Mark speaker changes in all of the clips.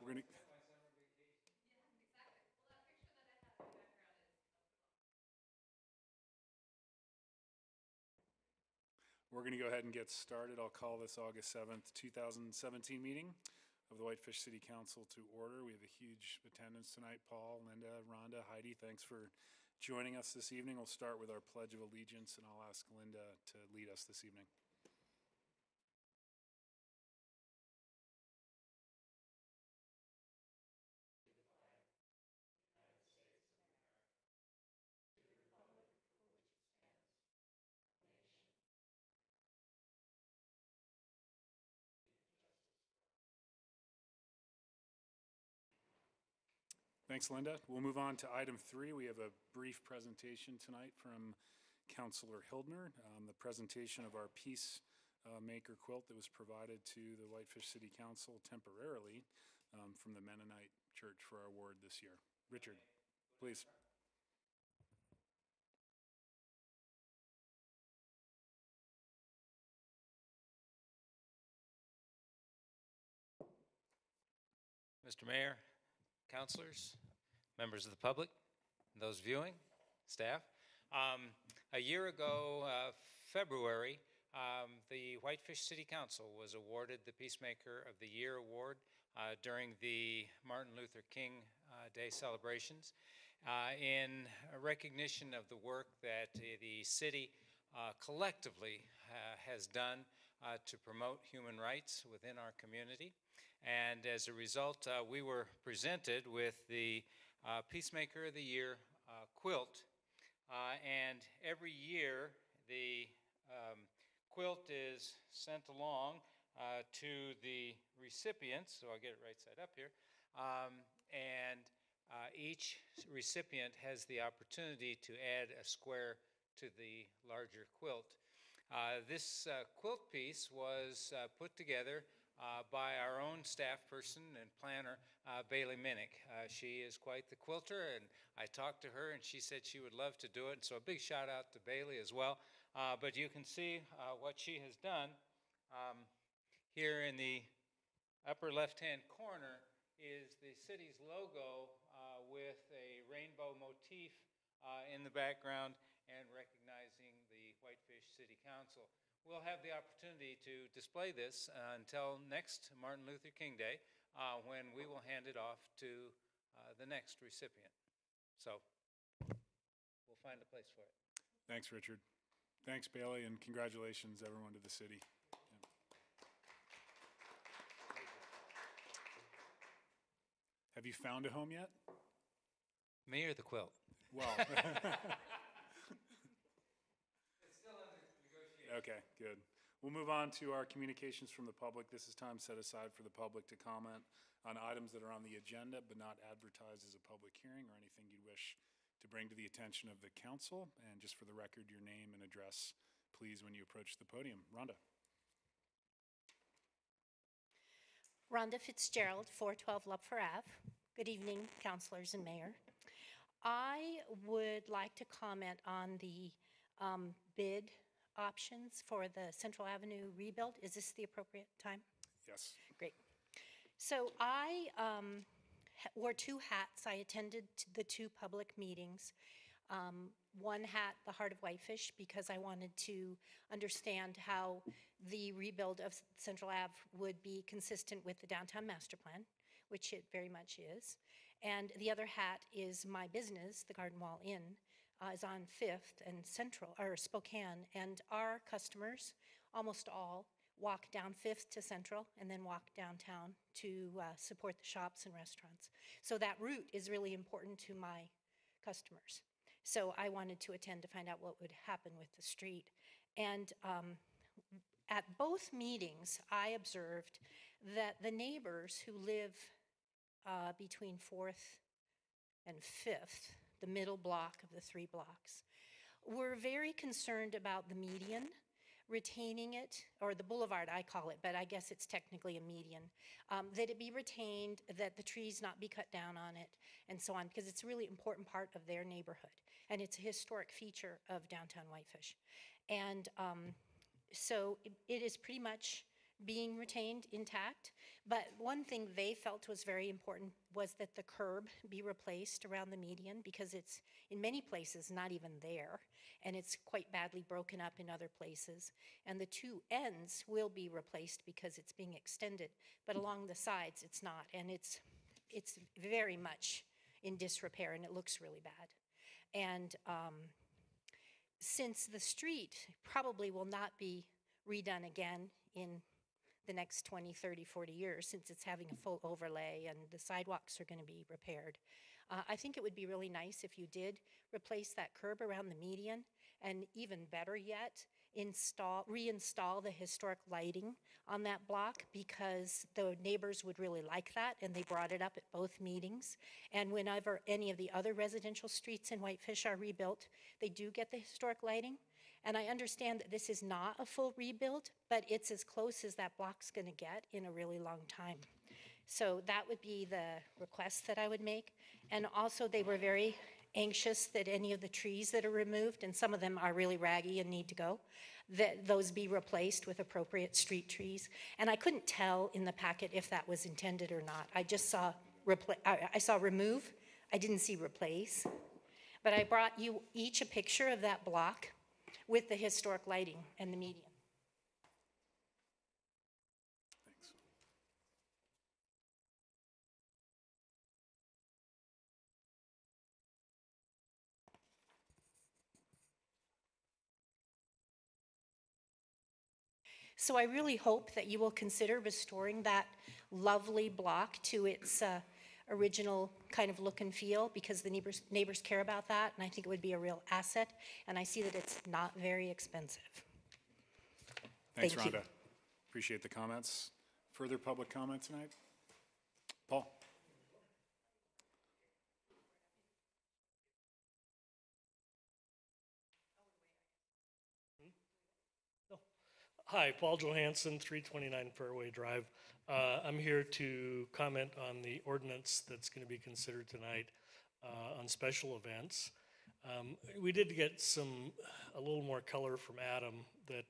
Speaker 1: We're gonna. We're going to go ahead and get started. I'll call this August 7th, 2017 meeting of the Whitefish City Council to order. We have a huge attendance tonight. Paul, Linda, Rhonda, Heidi, thanks for joining us this evening. We'll start with our Pledge of Allegiance, and I'll ask Linda to lead us this evening. Thanks, Linda. We'll move on to item 3. We have a brief presentation tonight from Councilor Hildner, the presentation of our Peacemaker quilt that was provided to the Whitefish City Council temporarily from the Mennonite Church for our award this year. Richard, please.
Speaker 2: Mr. Mayor, councilors, members of the public, those viewing, staff. A year ago, February, the Whitefish City Council was awarded the Peacemaker of the Year award during the Martin Luther King Day celebrations in recognition of the work that the city collectively has done to promote human rights within our community. And as a result, we were presented with the Peacemaker of the Year quilt. And every year, the quilt is sent along to the recipients. So I'll get it right side up here. And each recipient has the opportunity to add a square to the larger quilt. This quilt piece was put together by our own staff person and planner, Bailey Minnick. She is quite the quilter, and I talked to her, and she said she would love to do it. So a big shout out to Bailey as well. But you can see what she has done here in the upper left-hand corner is the city's logo with a rainbow motif in the background and recognizing the Whitefish City Council. We'll have the opportunity to display this until next Martin Luther King Day when we will hand it off to the next recipient. So we'll find a place for it.
Speaker 1: Thanks, Richard. Thanks, Bailey, and congratulations, everyone, to the city. Yeah. Have you found a home yet?
Speaker 2: Me or the quilt?
Speaker 1: Well. Okay, good. We'll move on to our communications from the public. This is time set aside for the public to comment on items that are on the agenda but not advertised as a public hearing or anything you wish to bring to the attention of the council. And just for the record, your name and address, please, when you approach the podium. Rhonda.
Speaker 3: Rhonda Fitzgerald, 412 Lupfer Ave. Good evening, councilors and mayor. I would like to comment on the bid options for the Central Avenue rebuild. Is this the appropriate time?
Speaker 1: Yes.
Speaker 3: Great. So I wore 2 hats. I attended the 2 public meetings. One hat, the Heart of Whitefish, because I wanted to understand how the rebuild of Central Ave would be consistent with the downtown master plan, which it very much is. And the other hat is my business, the Garden Wall Inn, is on 5th and Central, or Spokane, and our customers, almost all, walk down 5th to Central and then walk downtown to support the shops and restaurants. So that route is really important to my customers. So I wanted to attend to find out what would happen with the street. And at both meetings, I observed that the neighbors who live between 4th and 5th, the middle block of the 3 blocks, were very concerned about the median, retaining it, or the boulevard I call it, but I guess it's technically a median, that it be retained, that the trees not be cut down on it, and so on, because it's a really important part of their neighborhood, and it's a historic feature of downtown Whitefish. And so it is pretty much being retained intact. But one thing they felt was very important was that the curb be replaced around the median, because it's in many places not even there, and it's quite badly broken up in other places. And the two ends will be replaced because it's being extended, but along the sides it's not, and it's very much in disrepair, and it looks really bad. And since the street probably will not be redone again in the next 20, 30, 40 years, since it's having a full overlay and the sidewalks are going to be repaired, I think it would be really nice if you did replace that curb around the median, and even better yet, reinstall the historic lighting on that block, because the neighbors would really like that, and they brought it up at both meetings. And whenever any of the other residential streets in Whitefish are rebuilt, they do get the historic lighting. And I understand that this is not a full rebuild, but it's as close as that block's going to get in a really long time. So that would be the request that I would make. And also, they were very anxious that any of the trees that are removed, and some of them are really raggy and need to go, that those be replaced with appropriate street trees. And I couldn't tell in the packet if that was intended or not. I just saw I saw remove. I didn't see replace. But I brought you each a picture of that block with the historic lighting and the median.
Speaker 1: Thanks.
Speaker 3: So I really hope that you will consider restoring that lovely block to its original kind of look and feel, because the neighbors care about that, and I think it would be a real asset, and I see that it's not very expensive.
Speaker 1: Thanks,
Speaker 3: Thank you.
Speaker 1: Rhonda. Appreciate the comments. Further public comment tonight? Paul?
Speaker 4: Hi, Paul Johansson, 329 Fairway Drive. I'm here to comment on the ordinance that's going to be considered tonight on special events. We did get a little more color from Adam that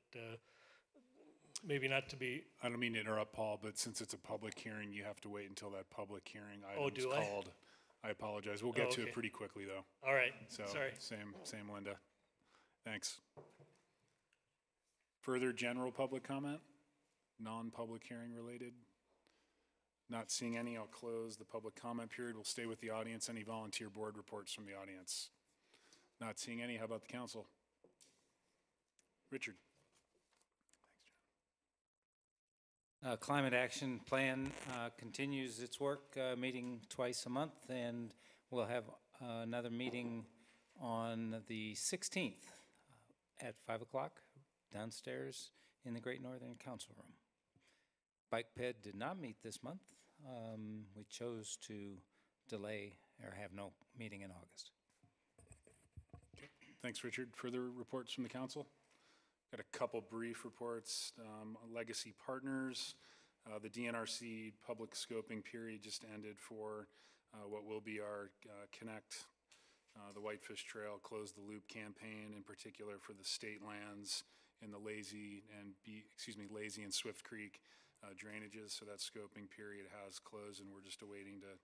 Speaker 4: maybe not to be.
Speaker 1: I don't mean to interrupt, Paul, but since it's a public hearing, you have to wait until that public hearing item is
Speaker 4: do I?
Speaker 1: called. I apologize. We'll get to
Speaker 4: okay.
Speaker 1: it pretty quickly, though.
Speaker 4: All right,
Speaker 1: So,
Speaker 4: sorry.
Speaker 1: same, Linda. Thanks. Further general public comment? Non-public hearing related? Not seeing any, I'll close the public comment period. We'll stay with the audience. Any volunteer board reports from the audience? Not seeing any. How about the council? Richard?
Speaker 2: Climate Action Plan continues its work, meeting twice a month, and we'll have another meeting on the 16th at 5 o'clock downstairs in the Great Northern Council Room. Bike Ped did not meet this month. We chose to delay or have no meeting in August.
Speaker 1: Okay. Thanks, Richard. Further reports from the council? Got a couple brief reports. Legacy Partners, the DNRC public scoping period just ended for what will be our Connect the Whitefish Trail Close the Loop campaign, in particular for the state lands in the Lazy and Swift Creek drainages. So that scoping period has closed, and we're just awaiting to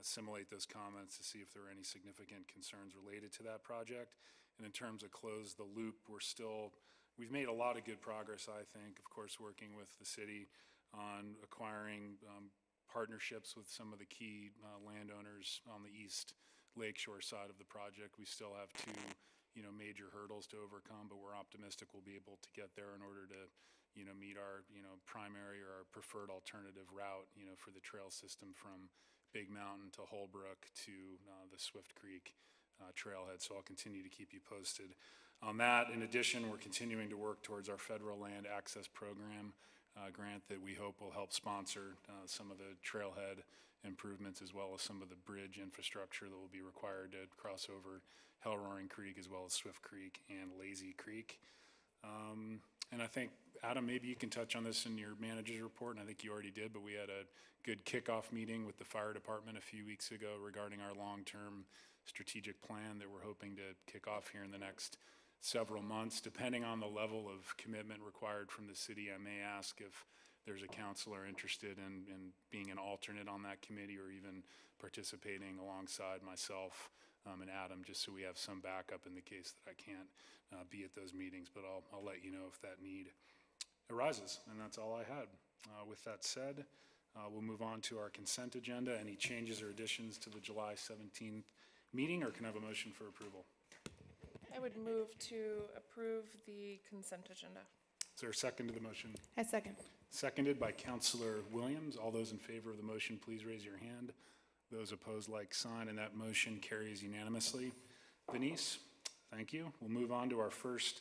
Speaker 1: assimilate those comments to see if there are any significant concerns related to that project. And in terms of Close the Loop, we've made a lot of good progress, I think, of course, working with the city on acquiring partnerships with some of the key landowners on the east lakeshore side of the project. We still have two major hurdles to overcome, but we're optimistic we'll be able to get there in order to meet our primary or our preferred alternative route for the trail system from Big Mountain to Holbrook to the Swift Creek trailhead. So I'll continue to keep you posted on that. In addition, we're continuing to work towards our federal land access program grant that we hope will help sponsor some of the trailhead improvements, as well as some of the bridge infrastructure that will be required to cross over Hell Roaring Creek, as well as Swift Creek and Lazy Creek. And I think, Adam, maybe you can touch on this in your manager's report, and I think you already did, but we had a good kickoff meeting with the fire department a few weeks ago regarding our long-term strategic plan that we're hoping to kick off here in the next several months. Depending on the level of commitment required from the city, I may ask if there's a counselor interested in being an alternate on that committee or even participating alongside myself and Adam, just so we have some backup in the case that I can't be at those meetings. But I'll let you know if that need arises, and that's all I had. With that said, we'll move on to our consent agenda. Any changes or additions to the July 17th meeting, or can I have a motion for approval?
Speaker 5: I would move to approve the consent agenda.
Speaker 1: Is there a second to the motion?
Speaker 5: I second.
Speaker 1: Seconded by Councilor Williams. All those in favor of the motion, please raise your hand. Those opposed, like sign, and that motion carries unanimously. Denise, thank you. We'll move on to our first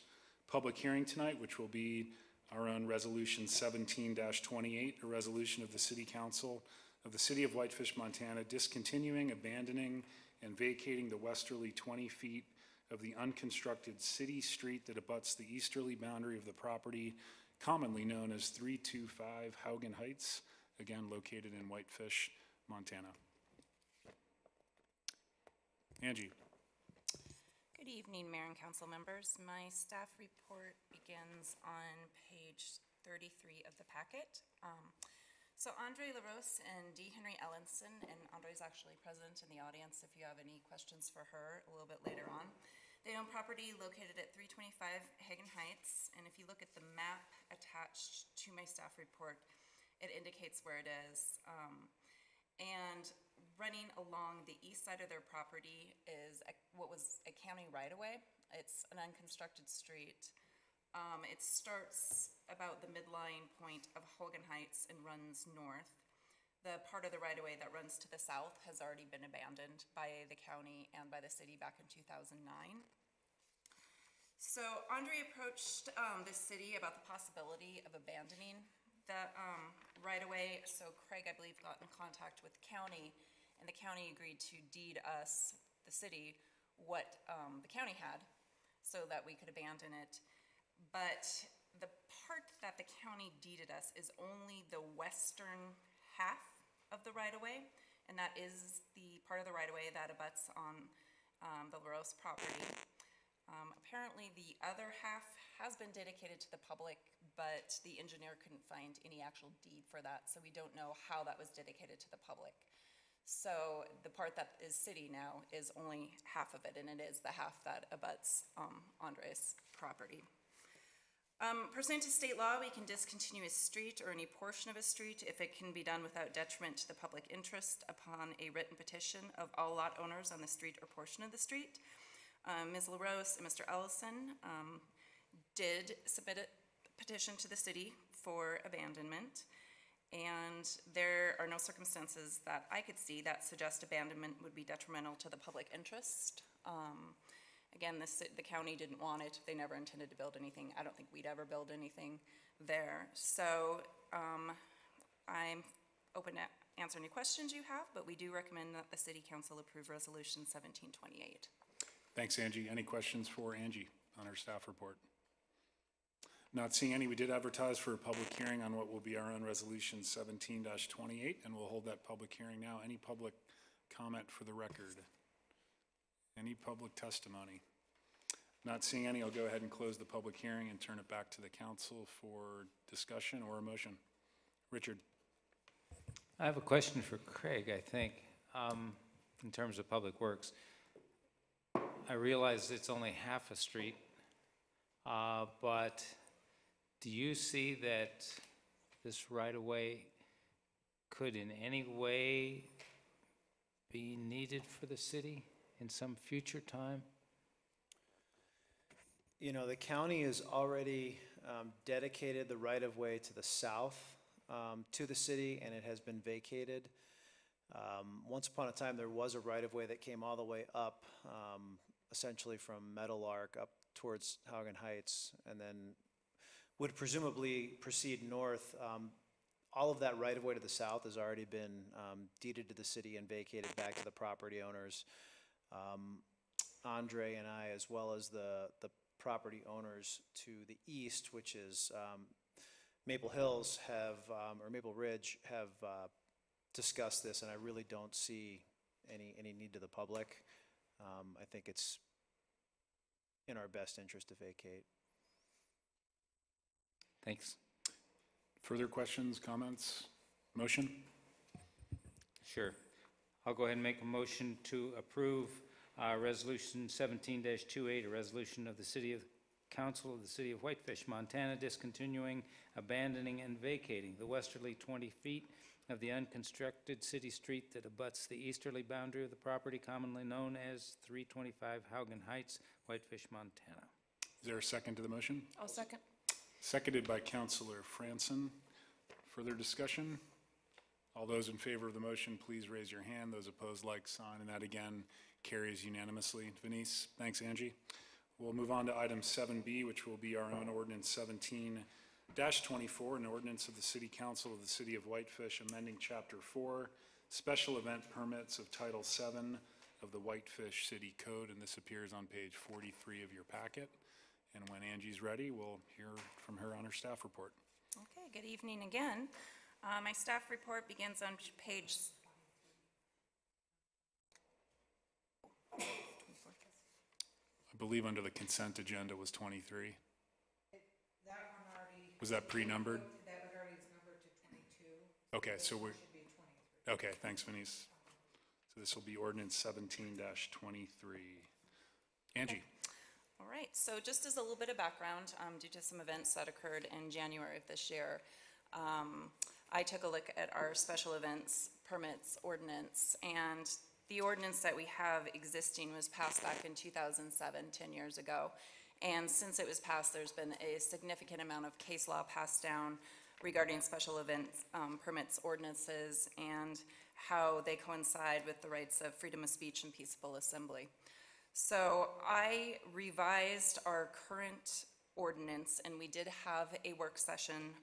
Speaker 1: public hearing tonight, which will be our own Resolution 17-28, a resolution of the City Council of the City of Whitefish, Montana, discontinuing, abandoning, and vacating the westerly 20 feet of the unconstructed city street that abuts the easterly boundary of the property, commonly known as 325 Haugen Heights, again located in Whitefish, Montana. Angie.
Speaker 6: Good evening, Mayor and Council members. My staff report begins on page 33 of the packet. So Andre LaRose and D. Henry Ellenson, and Andre's actually present in the audience if you have any questions for her a little bit later on. They own property located at 325 Hagen Heights, and if you look at the map attached to my staff report, it indicates where it is. And running along the east side of their property is what was a county right-of-way. It's an unconstructed street. It starts about the midline point of Hogan Heights and runs north. The part of the right-of-way that runs to the south has already been abandoned by the county and by the city back in 2009. So Andre approached the city about the possibility of abandoning the right-of-way. So Craig, I believe, got in contact with the county, and the county agreed to deed us, the city, what the county had so that we could abandon it. But the part that the county deeded us is only the western half of the right-of-way, and that is the part of the right-of-way that abuts on the LaRose property. Apparently, the other half has been dedicated to the public, but the engineer couldn't find any actual deed for that, so we don't know how that was dedicated to the public. So the part that is city now is only half of it, and it is the half that abuts Andre's property. Pursuant to state law, we can discontinue a street or any portion of a street if it can be done without detriment to the public interest upon a written petition of all lot owners on the street or portion of the street. Ms. LaRose and Mr. Ellison did submit a petition to the city for abandonment, and there are no circumstances that I could see that suggest abandonment would be detrimental to the public interest. Again, the county didn't want it. They never intended to build anything. I don't think we'd ever build anything there. So I'm open to answer any questions you have, but we do recommend that the City Council approve Resolution 1728.
Speaker 1: Thanks, Angie. Any questions for Angie on her staff report? Not seeing any. We did advertise for a public hearing on what will be our own Resolution 17-28, and we'll hold that public hearing now. Any public comment for the record? Any public testimony? Not seeing any, I'll go ahead and close the public hearing and turn it back to the council for discussion or a motion. Richard.
Speaker 2: I have a question for Craig, I think, in terms of public works. I realize it's only half a street, but do you see that this right-of-way could in any way be needed for the city in some future time?
Speaker 7: You know, the county has already dedicated the right-of-way to the south to the city, and it has been vacated. Once upon a time, there was a right-of-way that came all the way up, essentially from Meadowlark up towards Haugen Heights, and then would presumably proceed north. All of that right-of-way to the south has already been deeded to the city and vacated back to the property owners. Andre and I, as well as the property owners to the east, which is Maple Hills, have or Maple Ridge, have discussed this, and I really don't see any need to the public. I think it's in our best interest to vacate.
Speaker 2: Thanks.
Speaker 1: Further questions, comments? Motion?
Speaker 2: Sure. I'll go ahead and make a motion to approve Resolution 17-28, a resolution of the Council of the City of Whitefish, Montana, discontinuing, abandoning, and vacating the westerly 20 feet of the unconstructed city street that abuts the easterly boundary of the property commonly known as 325 Haugen Heights, Whitefish, Montana.
Speaker 1: Is there a second to the motion?
Speaker 5: I'll second.
Speaker 1: Seconded by Councilor Franson. Further discussion? All those in favor of the motion, please raise your hand. Those opposed, like sign, and that again carries unanimously. Venice, thanks, Angie. We'll move on to item 7B, which will be our own ordinance 17-24, an ordinance of the City Council of the City of Whitefish amending Chapter 4, Special Event Permits of Title 7 of the Whitefish City Code, and this appears on page 43 of your packet. And when Angie's ready, we'll hear from her on her staff report.
Speaker 6: Okay, good evening again. My staff report begins on page
Speaker 1: I believe under the consent agenda was 23.
Speaker 8: That one already.
Speaker 1: Was that pre-numbered?
Speaker 8: That one already is numbered to 22.
Speaker 1: Okay, so we're,
Speaker 8: Should be 23.
Speaker 1: okay, thanks, Venice. So this will be ordinance 17-23. Angie?
Speaker 6: All right, so just as a little bit of background, due to some events that occurred in January of this year, I took a look at our special events permits ordinance, and the ordinance that we have existing was passed back in 2007, 10 years ago. And since it was passed, there's been a significant amount of case law passed down regarding special events permits ordinances and how they coincide with the rights of freedom of speech and peaceable assembly. So I revised our current ordinance, and we did have a work session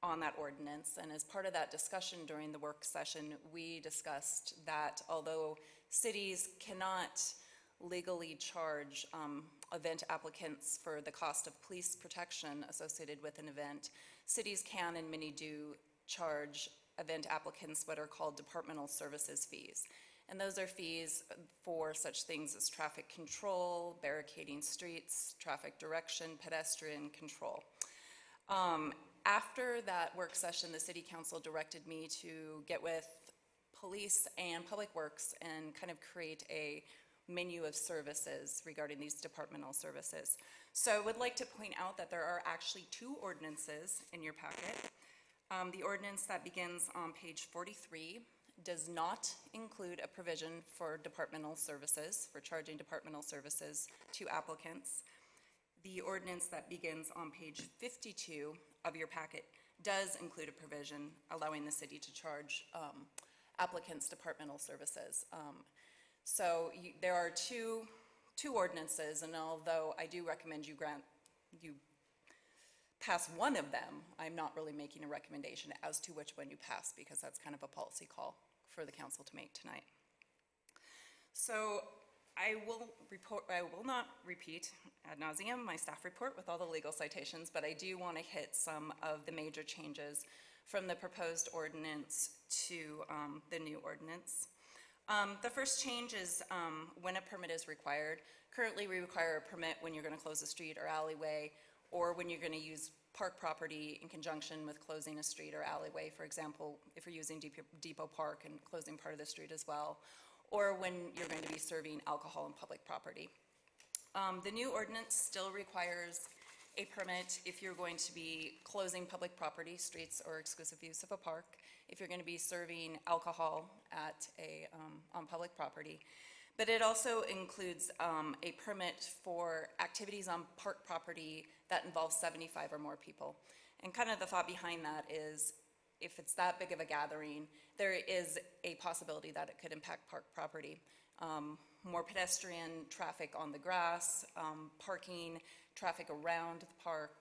Speaker 6: on that ordinance. And as part of that discussion during the work session, we discussed that although cities cannot legally charge event applicants for the cost of police protection associated with an event, cities can and many do charge event applicants what are called departmental services fees. And those are fees for such things as traffic control, barricading streets, traffic direction, pedestrian control. After that work session, the City Council directed me to get with police and public works and kind of create a menu of services regarding these departmental services. So I would like to point out that there are actually two ordinances in your packet. The ordinance that begins on page 43 does not include a provision for departmental services, for charging departmental services to applicants. The ordinance that begins on page 52 of your packet does include a provision allowing the city to charge applicants departmental services. So there are two ordinances, and although I do recommend you pass one of them, I'm not really making a recommendation as to which one you pass, because that's kind of a policy call for the council to make tonight. So I will not repeat ad nauseum my staff report with all the legal citations, but I do want to hit some of the major changes from the proposed ordinance to the new ordinance. The first change is when a permit is required. Currently, we require a permit when you're going to close a street or alleyway, or when you're going to use park property in conjunction with closing a street or alleyway. For example, if you're using Depot Park and closing part of the street as well, or when you're going to be serving alcohol on public property. The new ordinance still requires a permit if you're going to be closing public property, streets, or exclusive use of a park, if you're going to be serving alcohol at on public property. But it also includes a permit for activities on park property that involve 75 or more people. And kind of the thought behind that is, if it's that big of a gathering, there is a possibility that it could impact park property. More pedestrian traffic on the grass, parking, traffic around the park.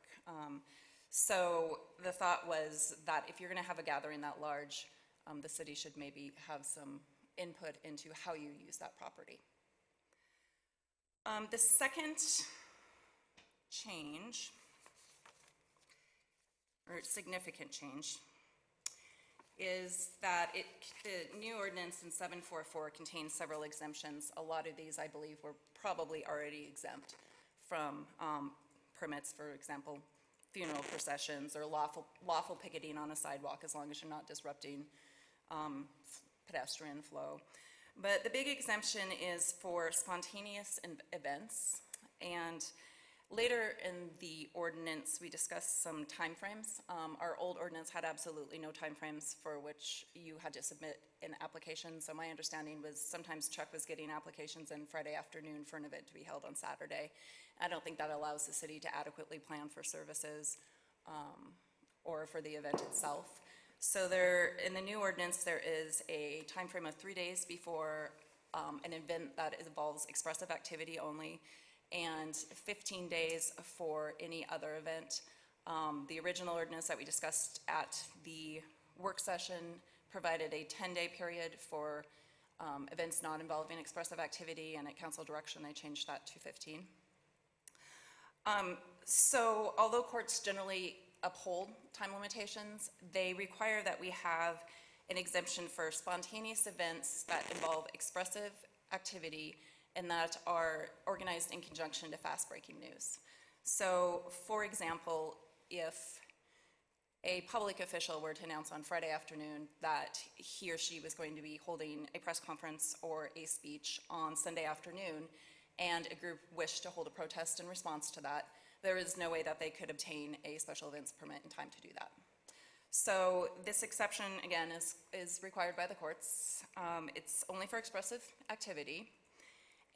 Speaker 6: So the thought was that if you're going to have a gathering that large, the city should maybe have some input into how you use that property. The second change, or significant change, is that the new ordinance in 744 contains several exemptions. A lot of these, I believe, were probably already exempt from permits, for example, funeral processions or lawful picketing on a sidewalk, as long as you're not disrupting pedestrian flow. But the big exemption is for spontaneous events. And later in the ordinance, we discussed some timeframes. Our old ordinance had absolutely no timeframes for which you had to submit an application. So my understanding was sometimes Chuck was getting applications in Friday afternoon for an event to be held on Saturday. I don't think that allows the city to adequately plan for services or for the event itself. So in the new ordinance, there is a timeframe of 3 days before an event that involves expressive activity only, and 15 days for any other event. The original ordinance that we discussed at the work session provided a 10-day period for events not involving expressive activity, and at council direction, they changed that to 15. So although courts generally uphold time limitations, they require that we have an exemption for spontaneous events that involve expressive activity and that are organized in conjunction to fast-breaking news. So, for example, if a public official were to announce on Friday afternoon that he or she was going to be holding a press conference or a speech on Sunday afternoon, and a group wished to hold a protest in response to that, there is no way that they could obtain a special events permit in time to do that. So this exception, again, is required by the courts. It's only for expressive activity,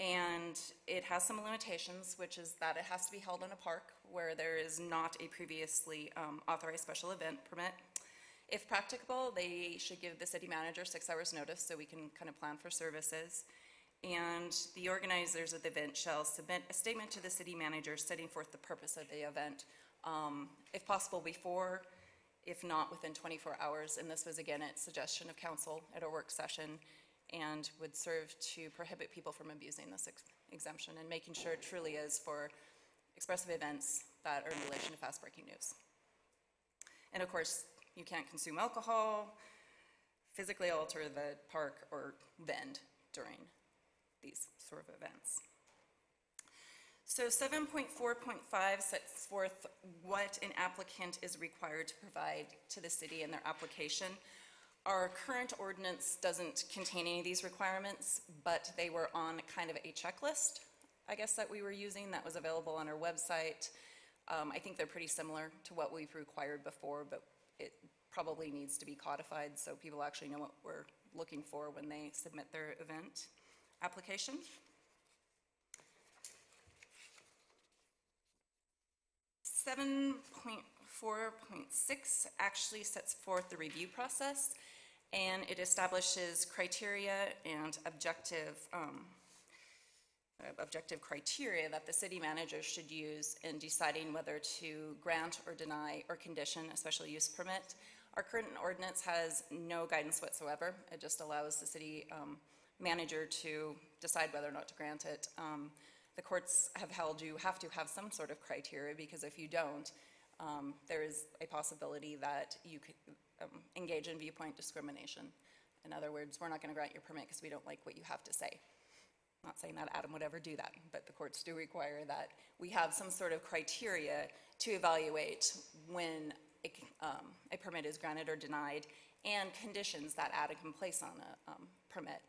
Speaker 6: and it has some limitations, which is that it has to be held in a park where there is not a previously authorized special event permit. If practicable, they should give the city manager 6 hours notice so we can kind of plan for services. And the organizers of the event shall submit a statement to the city manager setting forth the purpose of the event, if possible before, if not within 24 hours. And this was, again, at suggestion of council at a work session, and would serve to prohibit people from abusing this exemption and making sure it truly is for expressive events that are in relation to fast-breaking news. And of course, you can't consume alcohol, physically alter the park, or vend during these sort of events. So 7.4.5 sets forth what an applicant is required to provide to the city in their application. Our current ordinance doesn't contain any of these requirements, but they were on kind of a checklist, I guess, that we were using that was available on our website. I think they're pretty similar to what we've required before, but it probably needs to be codified so people actually know what we're looking for when they submit their event application. Seven 4.6 actually sets forth the review process, and it establishes criteria and objective criteria that the city manager should use in deciding whether to grant or deny or condition a special use permit. Our current ordinance has no guidance whatsoever. It just allows the city manager to decide whether or not to grant it. The courts have held you have to have some sort of criteria, because if you don't, there is a possibility that you could engage in viewpoint discrimination. In other words, we're not going to grant your permit because we don't like what you have to say. I'm not saying that Adam would ever do that, but the courts do require that we have some sort of criteria to evaluate when a permit is granted or denied, and conditions that Adam can place on a permit.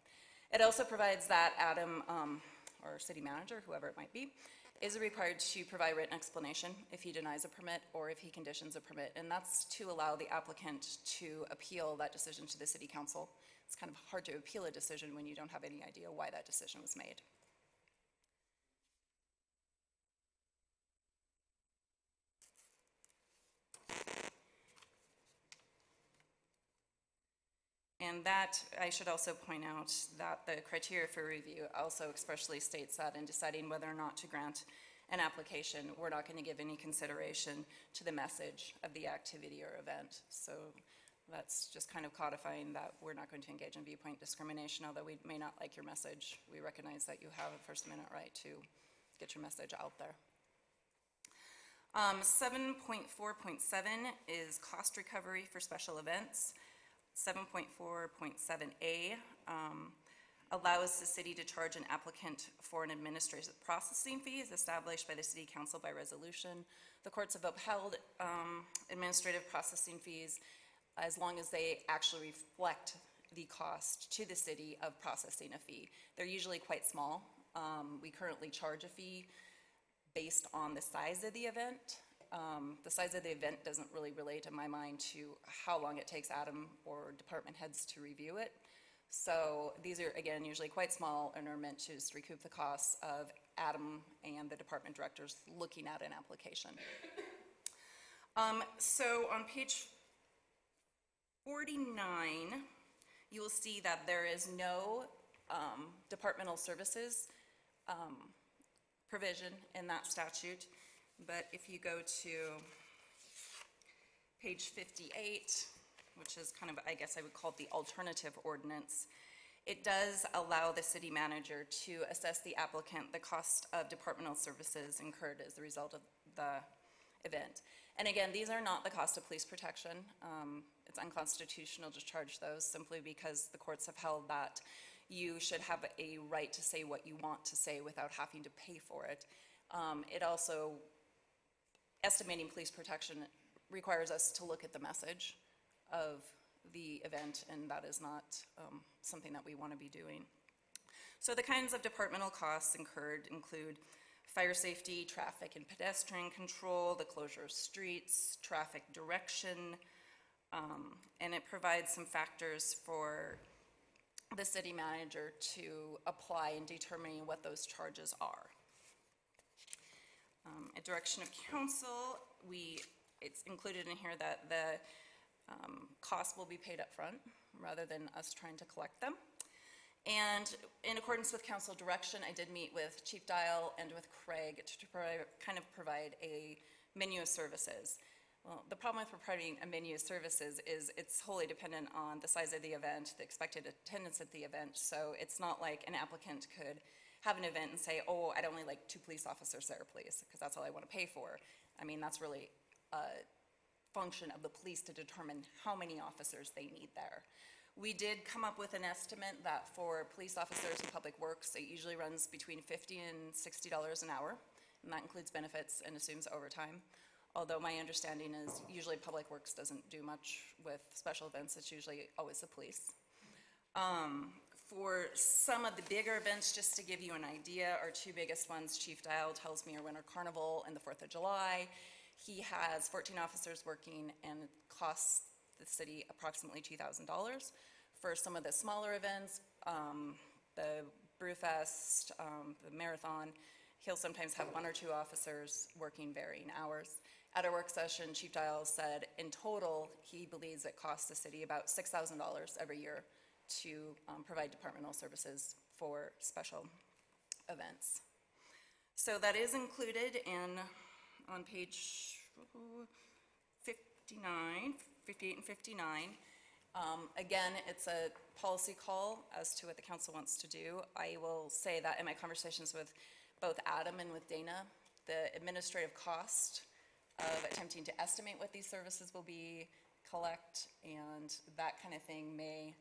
Speaker 6: It also provides that Adam, or city manager, whoever it might be, is required to provide written explanation if he denies a permit or if he conditions a permit, and that's to allow the applicant to appeal that decision to the city council. It's kind of hard to appeal a decision when you don't have any idea why that decision was made. And that, I should also point out that the criteria for review also expressly states that in deciding whether or not to grant an application, we're not going to give any consideration to the message of the activity or event. So that's just kind of codifying that we're not going to engage in viewpoint discrimination. Although we may not like your message, we recognize that you have a First Amendment right to get your message out there. 7.4.7 is cost recovery for special events. 7.4.7a allows the city to charge an applicant for an administrative processing fee as established by the city council by resolution. The courts have upheld administrative processing fees as long as they actually reflect the cost to the city of processing a fee. They're usually quite small. We currently charge a fee based on the size of the event. The size of the event doesn't really relate in my mind to how long it takes Adam or department heads to review it. So these are, again, usually quite small and are meant to just recoup the costs of Adam and the department directors looking at an application. So on page 49, you will see that there is no departmental services provision in that statute. But if you go to page 58, which is kind of, I guess I would call it the alternative ordinance, it does allow the city manager to assess the applicant the cost of departmental services incurred as a result of the event. And again, these are not the cost of police protection. It's unconstitutional to charge those simply because the courts have held that you should have a right to say what you want to say without having to pay for it. It also, estimating police protection requires us to look at the message of the event, and that is not something that we want to be doing. So the kinds of departmental costs incurred include fire safety, traffic and pedestrian control, the closure of streets, traffic direction, and it provides some factors for the city manager to apply in determining what those charges are. At direction of council, it's included in here that the costs will be paid up front rather than us trying to collect them. And in accordance with council direction, I did meet with Chief Dial and with Craig to kind of provide a menu of services. Well, the problem with providing a menu of services is it's wholly dependent on the size of the event, the expected attendance at the event. So it's not like an applicant could have an event and say, oh, I'd only like 2 police officers there, please, because that's all I want to pay for. I mean, that's really a function of the police to determine how many officers they need there. We did come up with an estimate that for police officers in public works, it usually runs between $50 and $60 an hour, and that includes benefits and assumes overtime. Although my understanding is usually public works doesn't do much with special events, it's usually always the police. For some of the bigger events, just to give you an idea, our 2 biggest ones, Chief Dial tells me, are Winter Carnival and the 4th of July. He has 14 officers working and it costs the city approximately $2,000. For some of the smaller events, the Brewfest, the marathon, he'll sometimes have 1 or 2 officers working varying hours. At our work session, Chief Dial said in total, he believes it costs the city about $6,000 every year to provide departmental services for special events. So that is included on page 58 and 59. Again, it's a policy call as to what the council wants to do. I will say that in my conversations with both Adam and with Dana, the administrative cost of attempting to estimate what these services will be, collect, and that kind of thing may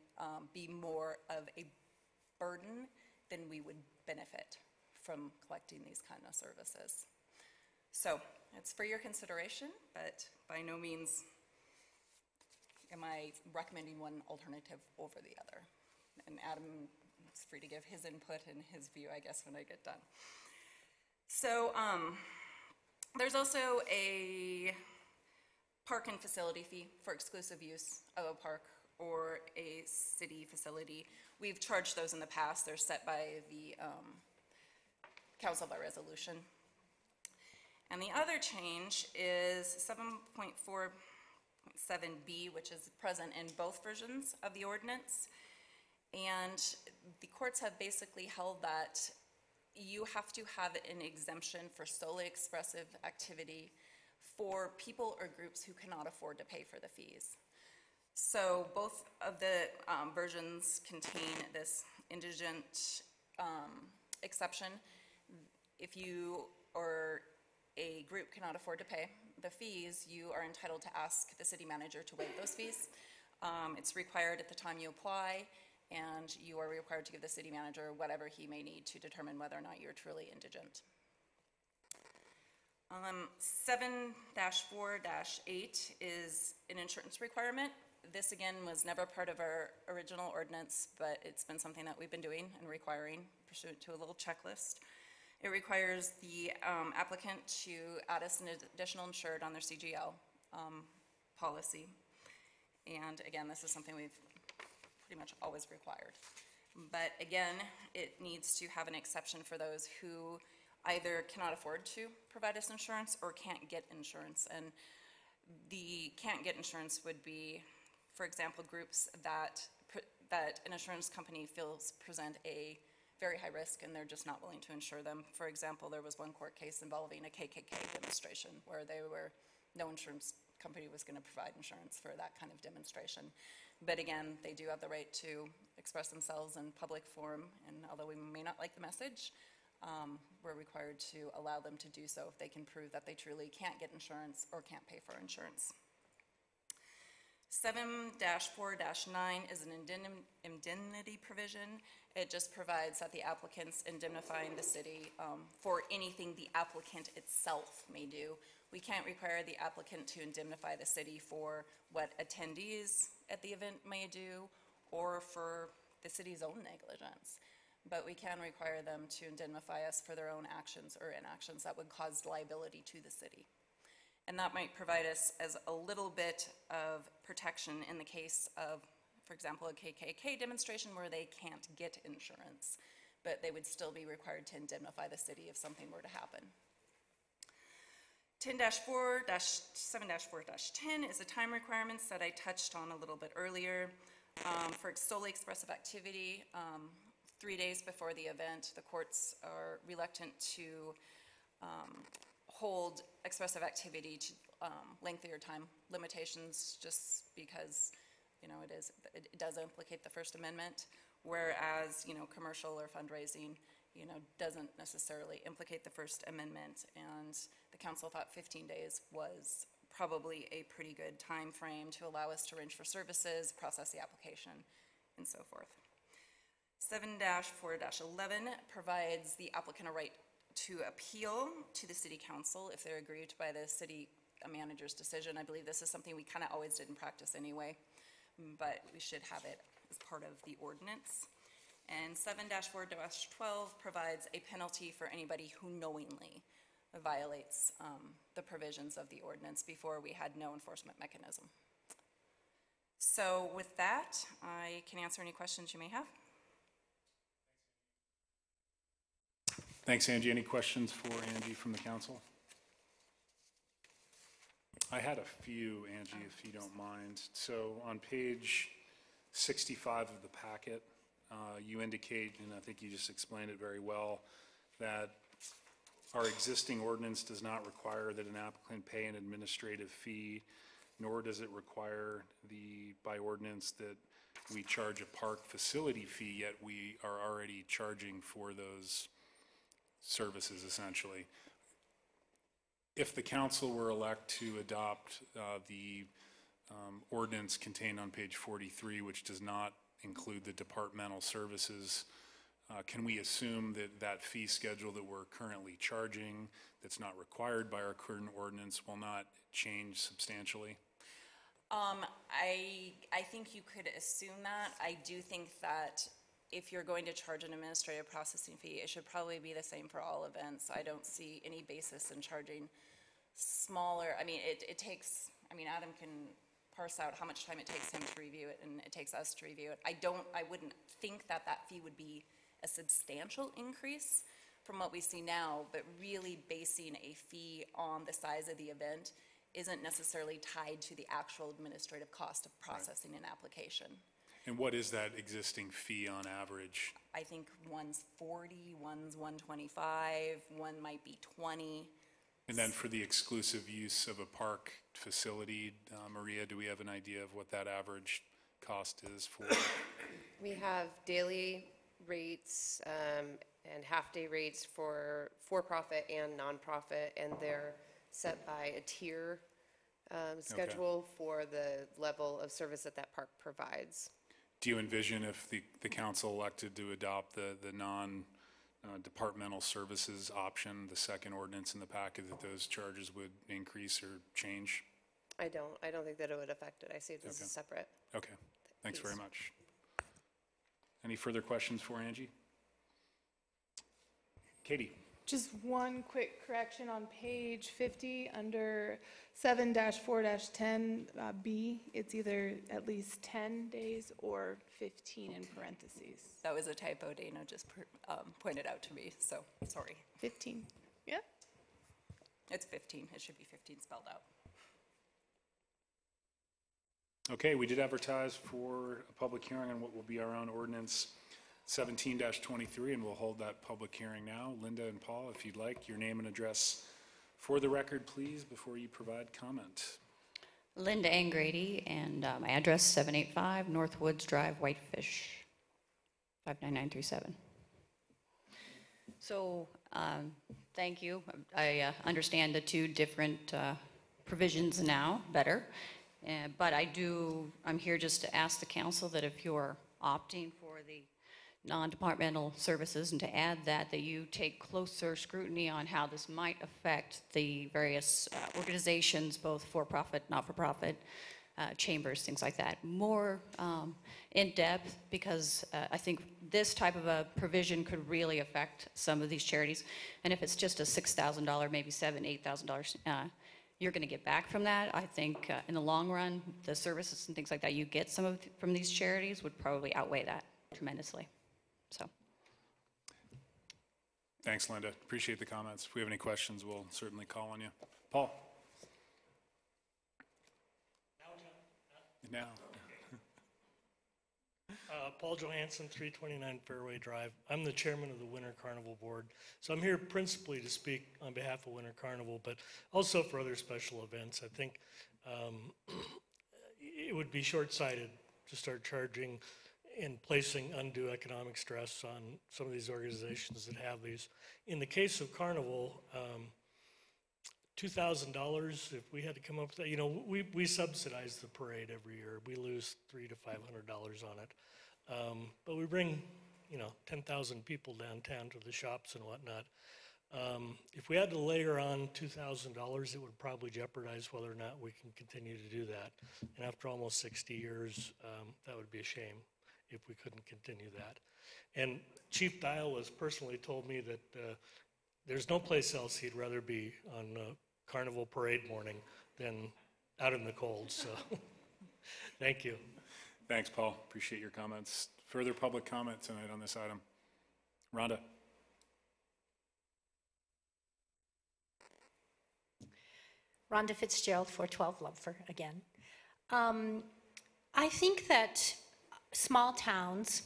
Speaker 6: be more of a burden than we would benefit from collecting these kind of services. So it's for your consideration, but by no means am I recommending one alternative over the other. And Adam is free to give his input and his view, I guess, when I get done. So there's also a park and facility fee for exclusive use of a park or a city facility. We've charged those in the past. They're set by the council by resolution. And the other change is 7.4.7B, which is present in both versions of the ordinance. And the courts have basically held that you have to have an exemption for solely expressive activity for people or groups who cannot afford to pay for the fees. So both of the versions contain this indigent exception. If you or a group cannot afford to pay the fees, you are entitled to ask the city manager to waive those fees. It's required at the time you apply, and you are required to give the city manager whatever he may need to determine whether or not you're truly indigent. 7-4-8 is an insurance requirement. This, again, was never part of our original ordinance, but it's been something that we've been doing and requiring pursuant to a little checklist. It requires the applicant to add us an additional insured on their CGL policy. And again, this is something we've pretty much always required. But again, it needs to have an exception for those who either cannot afford to provide us insurance or can't get insurance. And the can't get insurance would be, for example, groups that an insurance company feels present a very high risk and they're just not willing to insure them. For example, there was one court case involving a KKK demonstration where no insurance company was going to provide insurance for that kind of demonstration. But again, they do have the right to express themselves in public forum, and although we may not like the message, we're required to allow them to do so if they can prove that they truly can't get insurance or can't pay for insurance. 7-4-9 is an indemnity provision. It just provides that the applicant's indemnifying the city for anything the applicant itself may do. We can't require the applicant to indemnify the city for what attendees at the event may do or for the city's own negligence. But we can require them to indemnify us for their own actions or inactions that would cause liability to the city. And that might provide us as a little bit of protection in the case of, for example, a KKK demonstration where they can't get insurance, but they would still be required to indemnify the city if something were to happen. 7-4-10 is the time requirements that I touched on a little bit earlier. For solely expressive activity, 3 days before the event, the courts are reluctant to hold expressive activity to lengthier time limitations just because, it does implicate the First Amendment, whereas, commercial or fundraising, doesn't necessarily implicate the First Amendment. And the council thought 15 days was probably a pretty good time frame to allow us to arrange for services, process the application, and so forth. 7-4-11 provides the applicant a right to appeal to the city council if they're aggrieved by the city manager's decision. I believe this is something we kind of always did in practice anyway, but we should have it as part of the ordinance. And 7-4-12 provides a penalty for anybody who knowingly violates the provisions of the ordinance before we had no enforcement mechanism. So with that, I can answer any questions you may have.
Speaker 1: Thanks, Angie. Any questions for Angie from the council? I had a few, Angie, if you don't mind. So on page 65 of the packet, you indicate, and I think you just explained it very well, that our existing ordinance does not require that an applicant pay an administrative fee, nor does it require by ordinance that we charge a park facility fee, yet we are already charging for those services, essentially. If the council were elect to adopt the ordinance contained on page 43, which does not include the departmental services, can we assume that that fee schedule that we're currently charging, that's not required by our current ordinance, will not change substantially?
Speaker 6: I think you could assume that. I do think that if you're going to charge an administrative processing fee, it should probably be the same for all events. I don't see any basis in charging smaller. I mean, it takes, Adam can parse out how much time it takes him to review it, and it takes us to review it. I wouldn't think that fee would be a substantial increase from what we see now, but really basing a fee on the size of the event isn't necessarily tied to the actual administrative cost of processing an application.
Speaker 1: And what is that existing fee on average?
Speaker 6: I think one's 40, one's 125, one might be 20.
Speaker 1: And then for the exclusive use of a park facility, Maria, do we have an idea of what that average cost is for?
Speaker 9: We have daily rates and half-day rates for for-profit and nonprofit, and they're set by a tier schedule for the level of service that park provides.
Speaker 1: do you envision if the council elected to adopt the non-departmental services option, the second ordinance in the packet, that those charges would increase or change?
Speaker 9: I don't think that it would affect it. I see it as
Speaker 1: Okay.
Speaker 9: a separate.
Speaker 1: Okay, thanks very
Speaker 9: Please.
Speaker 1: much. Any further questions for Angie? Katie?
Speaker 10: Just one quick correction on page 50, under 7-4-10, B, it's either at least 10 days or 15 in parentheses.
Speaker 6: That was a typo Dana just pointed out to me, so sorry.
Speaker 10: 15, yeah?
Speaker 6: It's 15. It should be 15 spelled out.
Speaker 1: Okay, we did advertise for a public hearing on what will be our own ordinance 17-23, and we'll hold that public hearing now. Linda and Paul, if you'd like, your name and address for the record, please, before you provide comment.
Speaker 11: Linda Angrady, and my address 785 North Woods Drive, Whitefish, 59937. So, thank you. I understand the two different provisions now better, but I'm here just to ask the council that if you're opting for the non-departmental services and to add that you take closer scrutiny on how this might affect the various organizations, both for-profit, not-for-profit, chambers, things like that, more in depth, because I think this type of a provision could really affect some of these charities. And if it's just a $6,000, maybe $7,000, $8,000, you're going to get back from that. I think in the long run, the services and things like that you get from these charities would probably outweigh that tremendously. So.
Speaker 1: Thanks, Linda. Appreciate the comments. If we have any questions, we'll certainly call on you. Paul? Now.
Speaker 4: Paul Johansson, 329 Fairway Drive. I'm the chairman of the Winter Carnival Board. So I'm here principally to speak on behalf of Winter Carnival, but also for other special events. I think it would be short-sighted to start charging and placing undue economic stress on some of these organizations that have these. In the case of Carnival, $2,000, if we had to come up with that, you know, we subsidize the parade every year. We lose $300 to $500 on it. But we bring, 10,000 people downtown to the shops and whatnot. If we had to layer on $2,000, it would probably jeopardize whether or not we can continue to do that. And after almost 60 years, that would be a shame if we couldn't continue that. And Chief Dial has personally told me that there's no place else he'd rather be on Carnival Parade morning than out in the cold, so thank you.
Speaker 1: Thanks, Paul. Appreciate your comments. Further public comment tonight on this item? Rhonda?
Speaker 3: Rhonda Fitzgerald, 412 Lovefer, again. I think that small towns,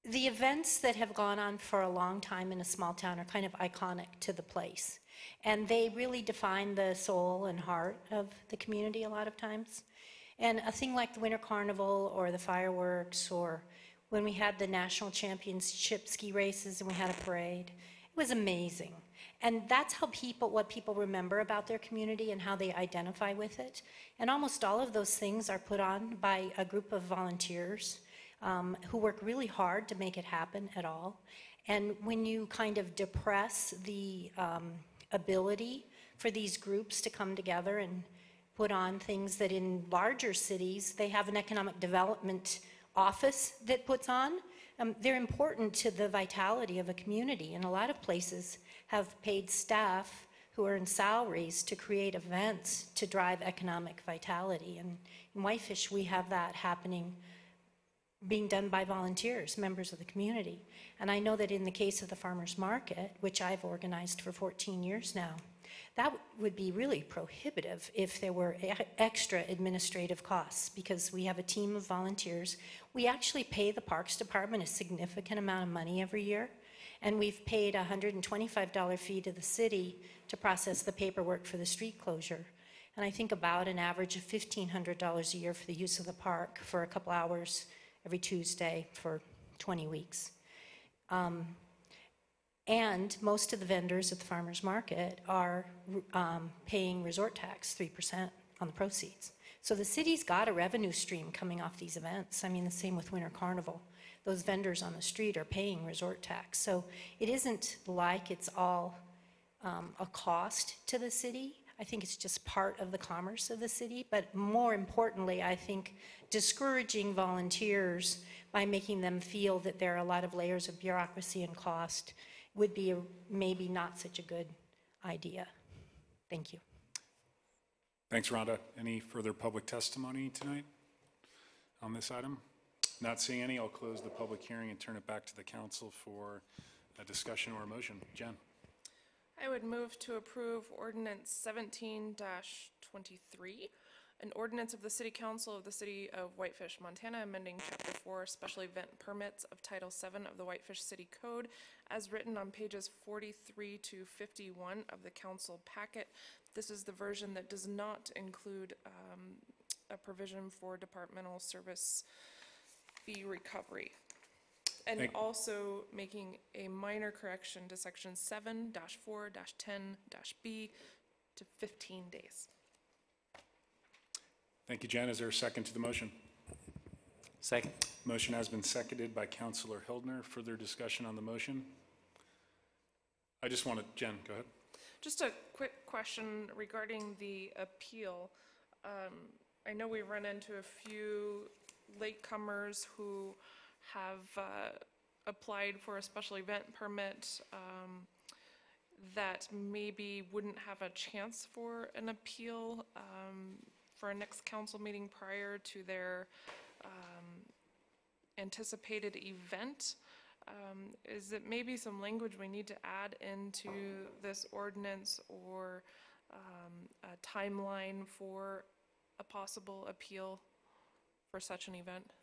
Speaker 3: the events that have gone on for a long time in a small town are kind of iconic to the place. And they really define the soul and heart of the community a lot of times. And a thing like the Winter Carnival or the fireworks, or when we had the national championship ski races and we had a parade, it was amazing. And that's how what people remember about their community and how they identify with it. And almost all of those things are put on by a group of volunteers who work really hard to make it happen at all. And when you kind of depress the ability for these groups to come together and put on things that in larger cities, they have an economic development office that puts on, they're important to the vitality of a community. And a lot of places have paid staff who are in salaries to create events to drive economic vitality. And in Whitefish, we have that happening, being done by volunteers, members of the community. And I know that in the case of the farmers market, which I've organized for 14 years now, that would be really prohibitive if there were extra administrative costs, because we have a team of volunteers. We actually pay the Parks Department a significant amount of money every year, and we've paid a $125 fee to the city to process the paperwork for the street closure. And I think about an average of $1,500 a year for the use of the park for a couple hours every Tuesday for 20 weeks. And most of the vendors at the farmers market are paying resort tax, 3% on the proceeds. So the city's got a revenue stream coming off these events. I mean, the same with Winter Carnival. Those vendors on the street are paying resort tax. So it isn't like it's all a cost to the city. I think it's just part of the commerce of the city. But more importantly, I think discouraging volunteers by making them feel that there are a lot of layers of bureaucracy and cost would be maybe not such a good idea. Thank you.
Speaker 1: Thanks, Rhonda. Any further public testimony tonight on this item? Not seeing any, I'll close the public hearing and turn it back to the council for a discussion or a motion. Jen?
Speaker 5: I would move to approve ordinance 17-23, an ordinance of the City Council of the City of Whitefish, Montana, amending Chapter 4 Special Event Permits of Title 7 of the Whitefish City Code as written on pages 43 to 51 of the council packet. This is the version that does not include a provision for departmental service fee recovery. And also making a minor correction to section 7-4-10-B to 15 days.
Speaker 1: Thank you, Jen. Is there a second to the motion?
Speaker 2: Second.
Speaker 1: Motion has been seconded by Councilor Hildner. Further discussion on the motion? I just want to, Jen, go ahead.
Speaker 5: Just a quick question regarding the appeal. I know we run into a few latecomers who have applied for a special event permit that maybe wouldn't have a chance for an appeal for a next council meeting prior to their anticipated event. Is it maybe some language we need to add into this ordinance or a timeline for a possible appeal for such an event?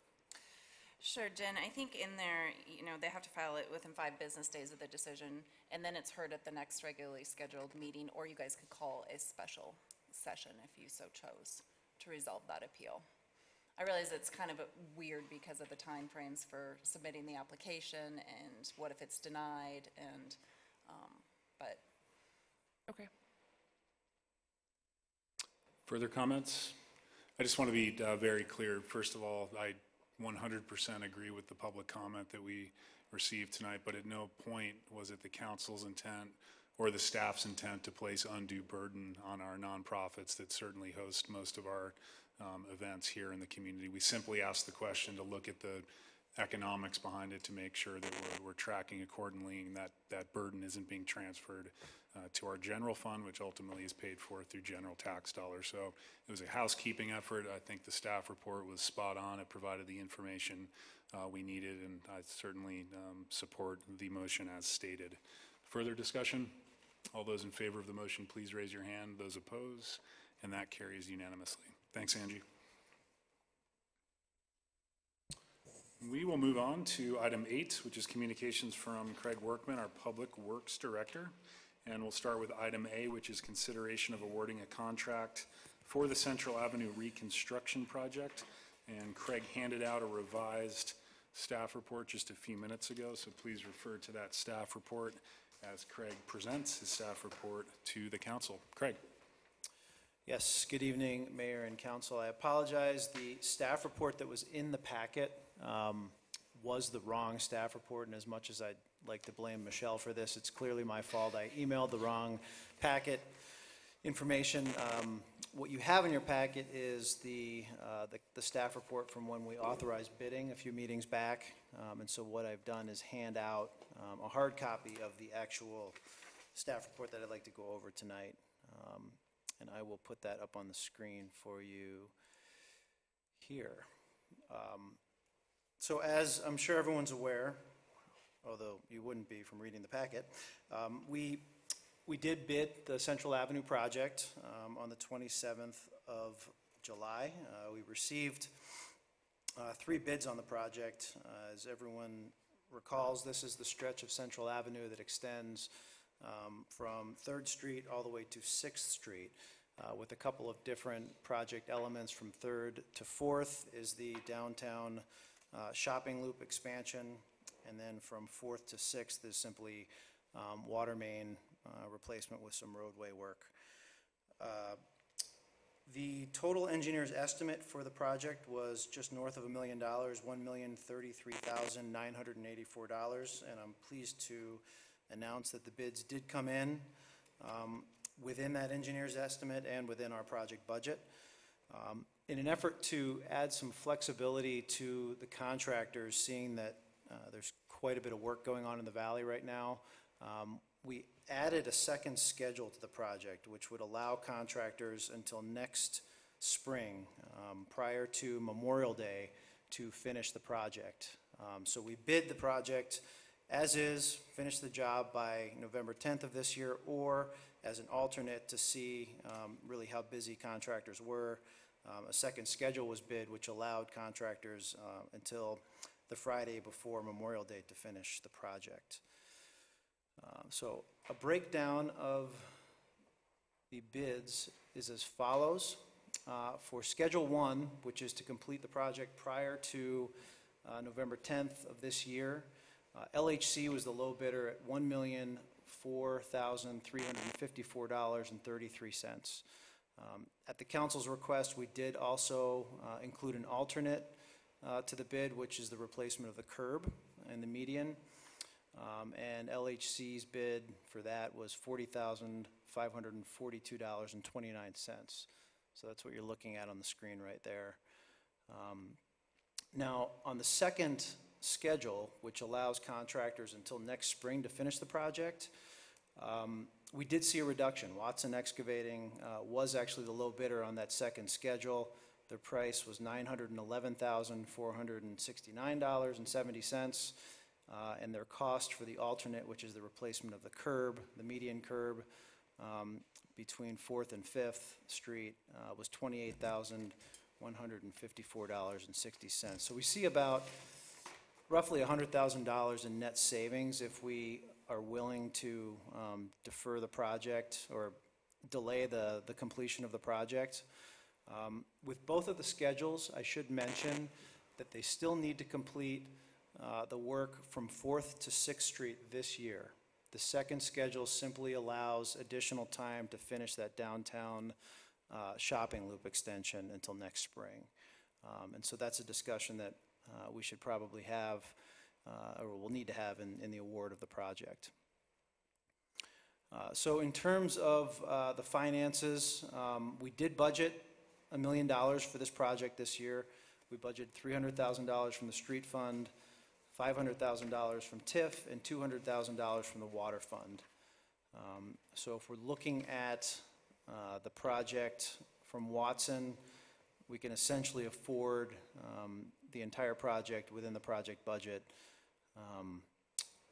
Speaker 6: Sure, Jen, I think in there, they have to file it within 5 business days of the decision, and then it's heard at the next regularly scheduled meeting, or you guys could call a special session if you so chose to resolve that appeal. I realize it's kind of weird because of the timeframes for submitting the application and what if it's denied, and but.
Speaker 5: Okay.
Speaker 1: Further comments? I just want to be very clear. First of all, I 100% agree with the public comment that we received tonight, but at no point was it the council's intent or the staff's intent to place undue burden on our nonprofits that certainly host most of our events here in the community. We simply asked the question to look at the economics behind it to make sure that we're tracking accordingly and that burden isn't being transferred to our general fund, which ultimately is paid for through general tax dollars. So it was a housekeeping effort. I think the staff report was spot on. It provided the information we needed, and I certainly support the motion as stated. Further discussion? All those in favor of the motion, please raise your hand. Those opposed? And that carries unanimously. Thanks, Angie. We will move on to item 8, which is communications from Craig Workman, our Public Works Director. And we'll start with item A, which is consideration of awarding a contract for the Central Avenue reconstruction project. And Craig handed out a revised staff report just a few minutes ago, so please refer to that staff report as Craig presents his staff report to the council. Craig.
Speaker 7: Yes, good evening, Mayor and Council. I apologize. The staff report that was in the packet was the wrong staff report, and as much as I'd like to blame Michelle for this, it's clearly my fault. I emailed the wrong packet information. What you have in your packet is the staff report from when we authorized bidding a few meetings back, and so what I've done is hand out a hard copy of the actual staff report that I'd like to go over tonight. And I will put that up on the screen for you here. So as I'm sure everyone's aware, although you wouldn't be from reading the packet, we did bid the Central Avenue project on the 27th of July. We received 3 bids on the project. As everyone recalls, this is the stretch of Central Avenue that extends from 3rd Street all the way to 6th Street, with a couple of different project elements. From 3rd to 4th is the downtown shopping loop expansion, and then from 4th to 6th is simply water main replacement with some roadway work. The total engineer's estimate for the project was just north of $1 million, $1,033,984, and I'm pleased to announce that the bids did come in within that engineer's estimate and within our project budget. In an effort to add some flexibility to the contractors, seeing that there's quite a bit of work going on in the valley right now, we added a second schedule to the project, which would allow contractors until next spring, prior to Memorial Day, to finish the project. So we bid the project as is, finish the job by November 10th of this year, or as an alternate to see really how busy contractors were. A second schedule was bid, which allowed contractors until the Friday before Memorial Day to finish the project. So a breakdown of the bids is as follows. For Schedule 1, which is to complete the project prior to November 10th of this year, LHC was the low bidder at $1,004,354.33. At the council's request, we did also include an alternate to the bid, which is the replacement of the curb and the median. And LHC's bid for that was $40,542.29. So that's what you're looking at on the screen right there. Now, on the second schedule, which allows contractors until next spring to finish the project, we did see a reduction. Watson Excavating was actually the low bidder on that second schedule. Their price was $911,469.70. And their cost for the alternate, which is the replacement of the curb, the median curb, between 4th and 5th Street, was $28,154.60. So we see about roughly $100,000 in net savings if we are willing to defer the project or delay the completion of the project. With both of the schedules, I should mention that they still need to complete the work from 4th to 6th Street this year. The second schedule simply allows additional time to finish that downtown shopping loop extension until next spring. And so that's a discussion that we should probably have, or we'll need to have in the award of the project. So in terms of the finances, we did budget $1 million for this project this year. We budgeted $300,000 from the street fund, $500,000 from TIF, and $200,000 from the water fund. So if we're looking at the project from Watson, we can essentially afford the entire project within the project budget.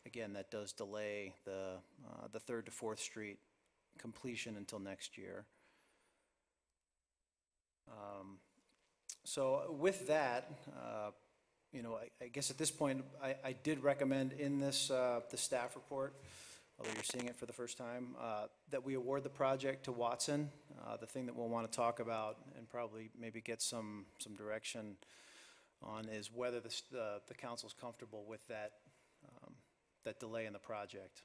Speaker 7: Again, that does delay the 3rd to 4th Street completion until next year. So with that, you know, I guess at this point, I did recommend in this, the staff report, although you're seeing it for the first time, that we award the project to Watson. The thing that we'll want to talk about and probably maybe get some direction on is whether the council's comfortable with that, that delay in the project.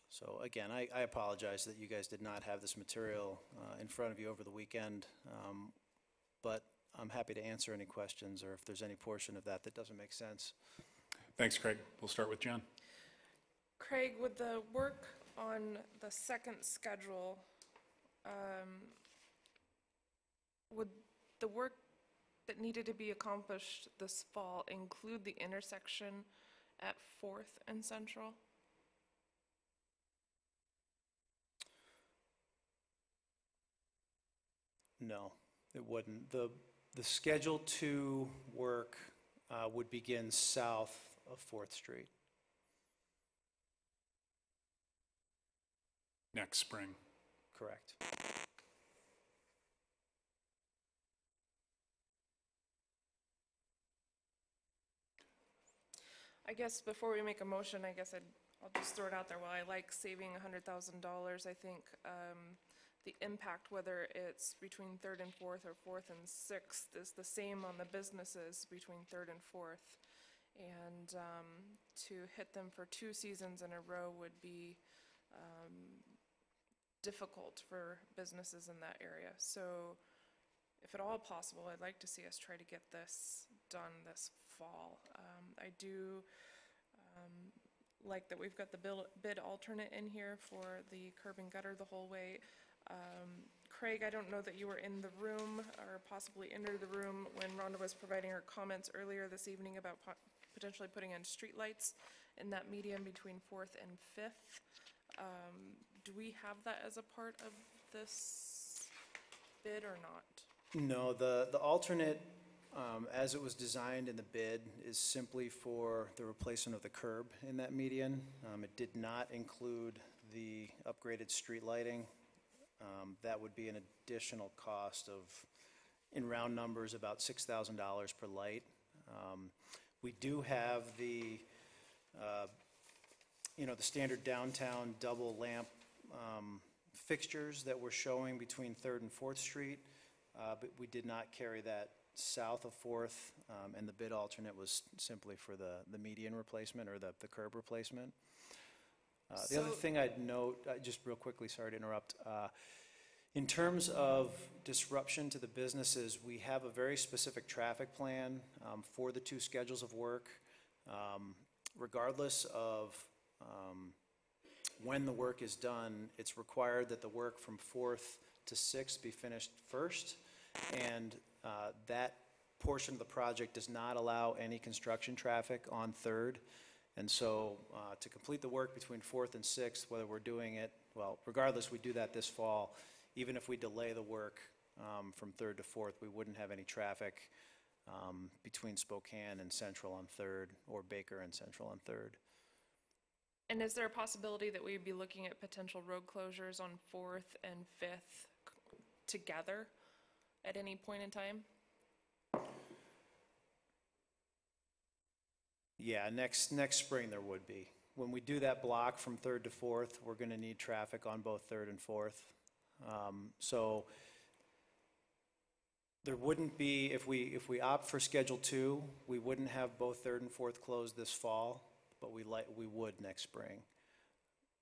Speaker 7: So again, I apologize that you guys did not have this material in front of you over the weekend, but I'm happy to answer any questions or if there's any portion of that that doesn't make sense.
Speaker 1: Thanks, Craig. We'll start with Jen.
Speaker 5: Craig, would the work on the second schedule, would the work that needed to be accomplished this fall include the intersection at 4th and Central?
Speaker 7: No, it wouldn't. The Schedule 2 work would begin south of 4th Street.
Speaker 1: Next spring.
Speaker 7: Correct.
Speaker 5: I guess before we make a motion, I'll just throw it out there. While I like saving $100,000, I think the impact, whether it's between 3rd and 4th or 4th and 6th, is the same on the businesses between 3rd and 4th. And to hit them for 2 seasons in a row would be difficult for businesses in that area. So if at all possible, I'd like to see us try to get this done this fall. I do like that we've got the bid alternate in here for the curb and gutter the whole way. Craig, I don't know that you were in the room or possibly entered the room when Rhonda was providing her comments earlier this evening about potentially putting in streetlights in that median between 4th and 5th. Do we have that as a part of this bid or not?
Speaker 7: No, the alternate, as it was designed in the bid, is simply for the replacement of the curb in that median. It did not include the upgraded street lighting. That would be an additional cost of, in round numbers, about $6,000 per light. We do have the, the standard downtown double lamp fixtures that we're showing between 3rd and 4th Street, but we did not carry that south of 4th, and the bid alternate was simply for the median replacement or the curb replacement. The other thing I'd note, just real quickly, sorry to interrupt, in terms of disruption to the businesses, we have a very specific traffic plan for the 2 schedules of work. Regardless of when the work is done, it's required that the work from 4th to 6th be finished first, and that portion of the project does not allow any construction traffic on 3rd. And so to complete the work between 4th and 6th, whether we're doing it, well, regardless, we do that this fall. Even if we delay the work from 3rd to 4th, we wouldn't have any traffic between Spokane and Central on 3rd, or Baker and Central on 3rd.
Speaker 5: And is there a possibility that we'd be looking at potential road closures on 4th and 5th together at any point in time?
Speaker 7: Yeah, next spring there would be. When we do that block from 3rd to 4th, we're going to need traffic on both 3rd and 4th. So there wouldn't be, if we opt for Schedule 2, we wouldn't have both 3rd and 4th closed this fall, but we would next spring.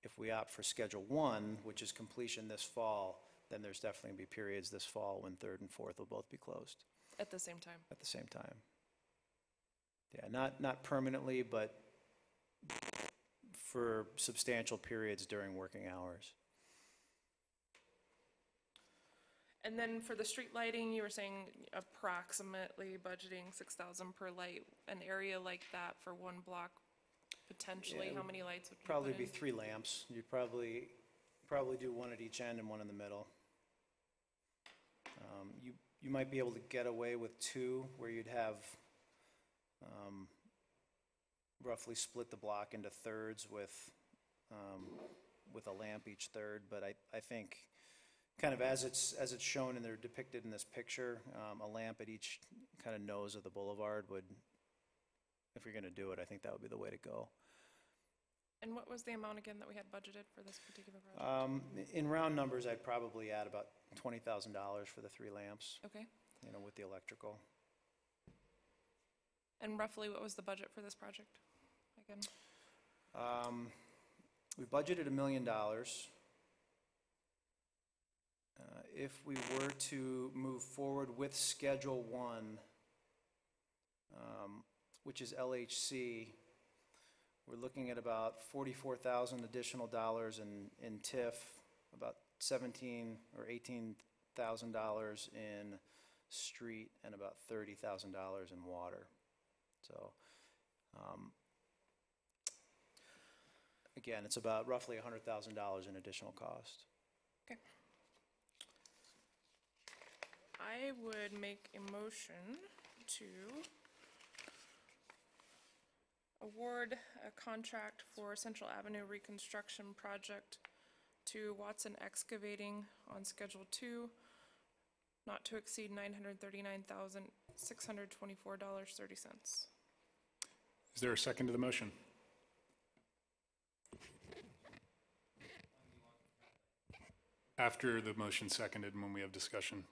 Speaker 7: If we opt for Schedule 1, which is completion this fall, then there's definitely going to be periods this fall when 3rd and 4th will both be closed.
Speaker 5: At the same time?
Speaker 7: At the same time. Yeah, not permanently, but for substantial periods during working hours.
Speaker 5: And then for the street lighting, you were saying approximately budgeting $6,000 per light. An area like that for one block, potentially, how many lights would you
Speaker 7: Probably
Speaker 5: put
Speaker 7: be
Speaker 5: in?
Speaker 7: 3 lamps. You'd probably do one at each end and one in the middle. You might be able to get away with 2, where you'd have roughly split the block into thirds with a lamp each third. But I think, kind of as it's shown and they're depicted in this picture, a lamp at each kind of nose of the boulevard would, if you're going to do it, I think that would be the way to go.
Speaker 5: And what was the amount again that we had budgeted for this particular project?
Speaker 7: In round numbers, I'd probably add about $20,000 for the 3 lamps,
Speaker 5: Okay.
Speaker 7: with the electrical.
Speaker 5: And roughly what was the budget for this project again?
Speaker 7: We budgeted $1 million. If we were to move forward with Schedule 1, which is LHC, we're looking at about $44,000 additional dollars in TIF, about $17,000 or $18,000 in street, and about $30,000 in water. So, again, it's about roughly $100,000 in additional cost.
Speaker 5: Okay. I would make a motion to award a contract for Central Avenue reconstruction project to Watson Excavating on Schedule 2, not to exceed $939,624.30.
Speaker 1: Is there a second to the motion? After the motion seconded and when we have discussion.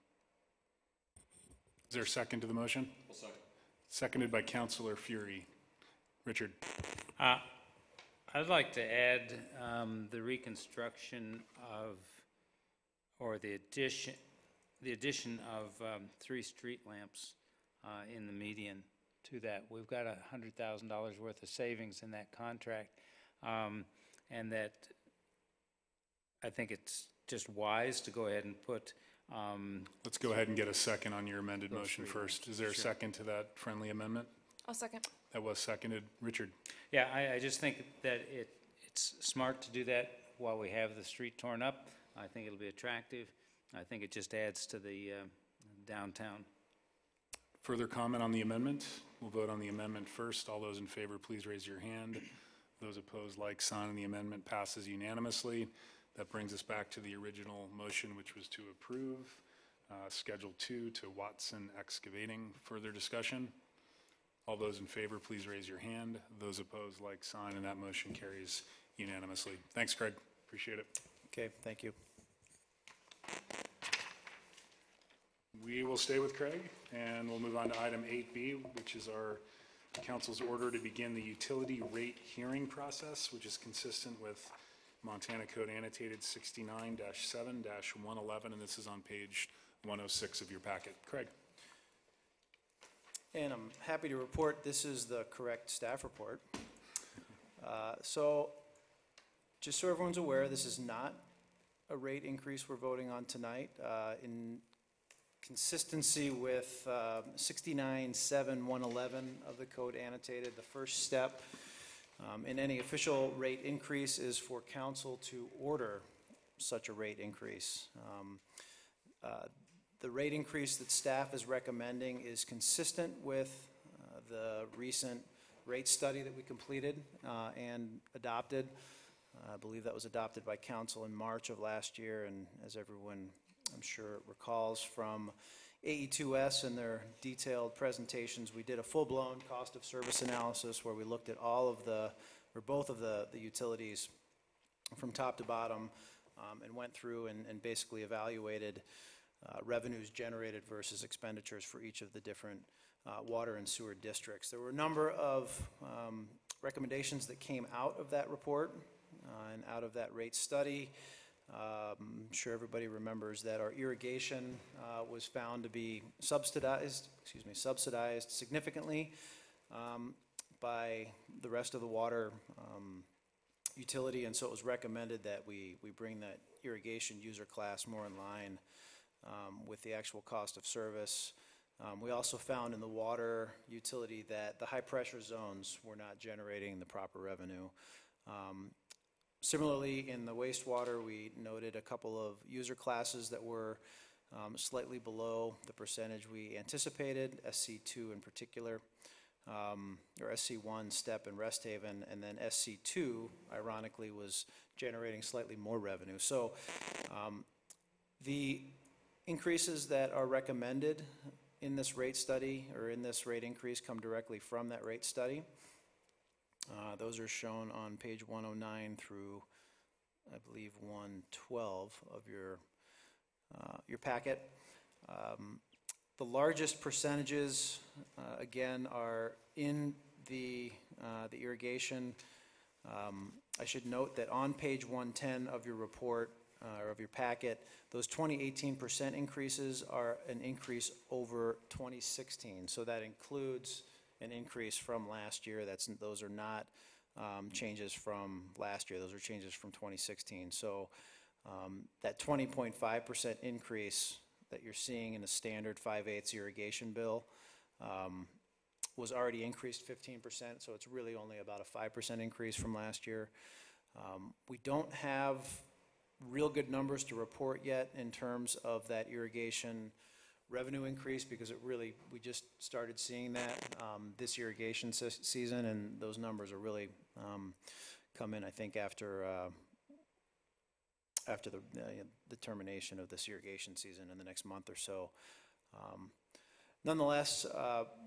Speaker 1: Is there a second to the motion?
Speaker 12: I'll second.
Speaker 1: Seconded by Councilor Fury. Richard.
Speaker 2: I'd like to add the reconstruction of or the addition of 3 street lamps in the median to that. We've got $100,000 worth of savings in that contract, and that I think it's just wise to go ahead and put.
Speaker 1: Let's go ahead and get a second on your amended
Speaker 2: Those
Speaker 1: motion
Speaker 2: 3
Speaker 1: first.
Speaker 2: lamps.
Speaker 1: Is there a
Speaker 2: Sure.
Speaker 1: second to that friendly amendment?
Speaker 5: I'll second.
Speaker 1: That was seconded. Richard?
Speaker 2: Yeah, I just think that it's smart to do that while we have the street torn up. I think it'll be attractive. I think it just adds to the downtown.
Speaker 1: Further comment on the amendment? We'll vote on the amendment first. All those in favor, please raise your hand. Those opposed, like sign, and the amendment passes unanimously. That brings us back to the original motion, which was to approve Schedule 2 to Watson Excavating. Further discussion? All those in favor, please raise your hand. Those opposed, like sign, and that motion carries unanimously. Thanks, Craig. Appreciate it.
Speaker 7: Okay, thank you.
Speaker 1: We will stay with Craig, and we'll move on to item 8B, which is our council's order to begin the utility rate hearing process, which is consistent with Montana Code Annotated 69-7-111, and this is on page 106 of your packet. Craig.
Speaker 7: And I'm happy to report this is the correct staff report. So, just so everyone's aware, this is not a rate increase we're voting on tonight. In consistency with 69-7-111 of the Code Annotated, the first step in any official rate increase is for council to order such a rate increase. The rate increase that staff is recommending is consistent with the recent rate study that we completed and adopted. I believe that was adopted by council in March of last year, and as everyone I'm sure recalls from AE2S and their detailed presentations, we did a full-blown cost of service analysis where we looked at all of the, or both of the utilities from top to bottom and went through and basically evaluated revenues generated versus expenditures for each of the different water and sewer districts. There were a number of recommendations that came out of that report and out of that rate study. I'm sure everybody remembers that our irrigation was found to be subsidized significantly by the rest of the water utility, and so it was recommended that we bring that irrigation user class more in line with the actual cost of service. We also found in the water utility that the high pressure zones were not generating the proper revenue. Similarly, in the wastewater, we noted a couple of user classes that were slightly below the percentage we anticipated, SC2 in particular, or SC1, STEP and Rest Haven, and then SC2, ironically, was generating slightly more revenue. So the increases that are recommended in this rate study, or in this rate increase, come directly from that rate study. Those are shown on page 109 through, I believe, 112 of your packet. The largest percentages, again, are in the irrigation. I should note that on page 110 of your report, or of your packet, those 2018% increases are an increase over 2016. So that includes an increase from last year. Those are not changes from last year. Those are changes from 2016. So that 20.5% increase that you're seeing in a standard 5/8 irrigation bill was already increased 15%. So it's really only about a 5% increase from last year. We don't have real good numbers to report yet in terms of that irrigation revenue increase, because we just started seeing that this irrigation season, and those numbers are really come in, I think, after the termination of this irrigation season in the next month or so. Nonetheless,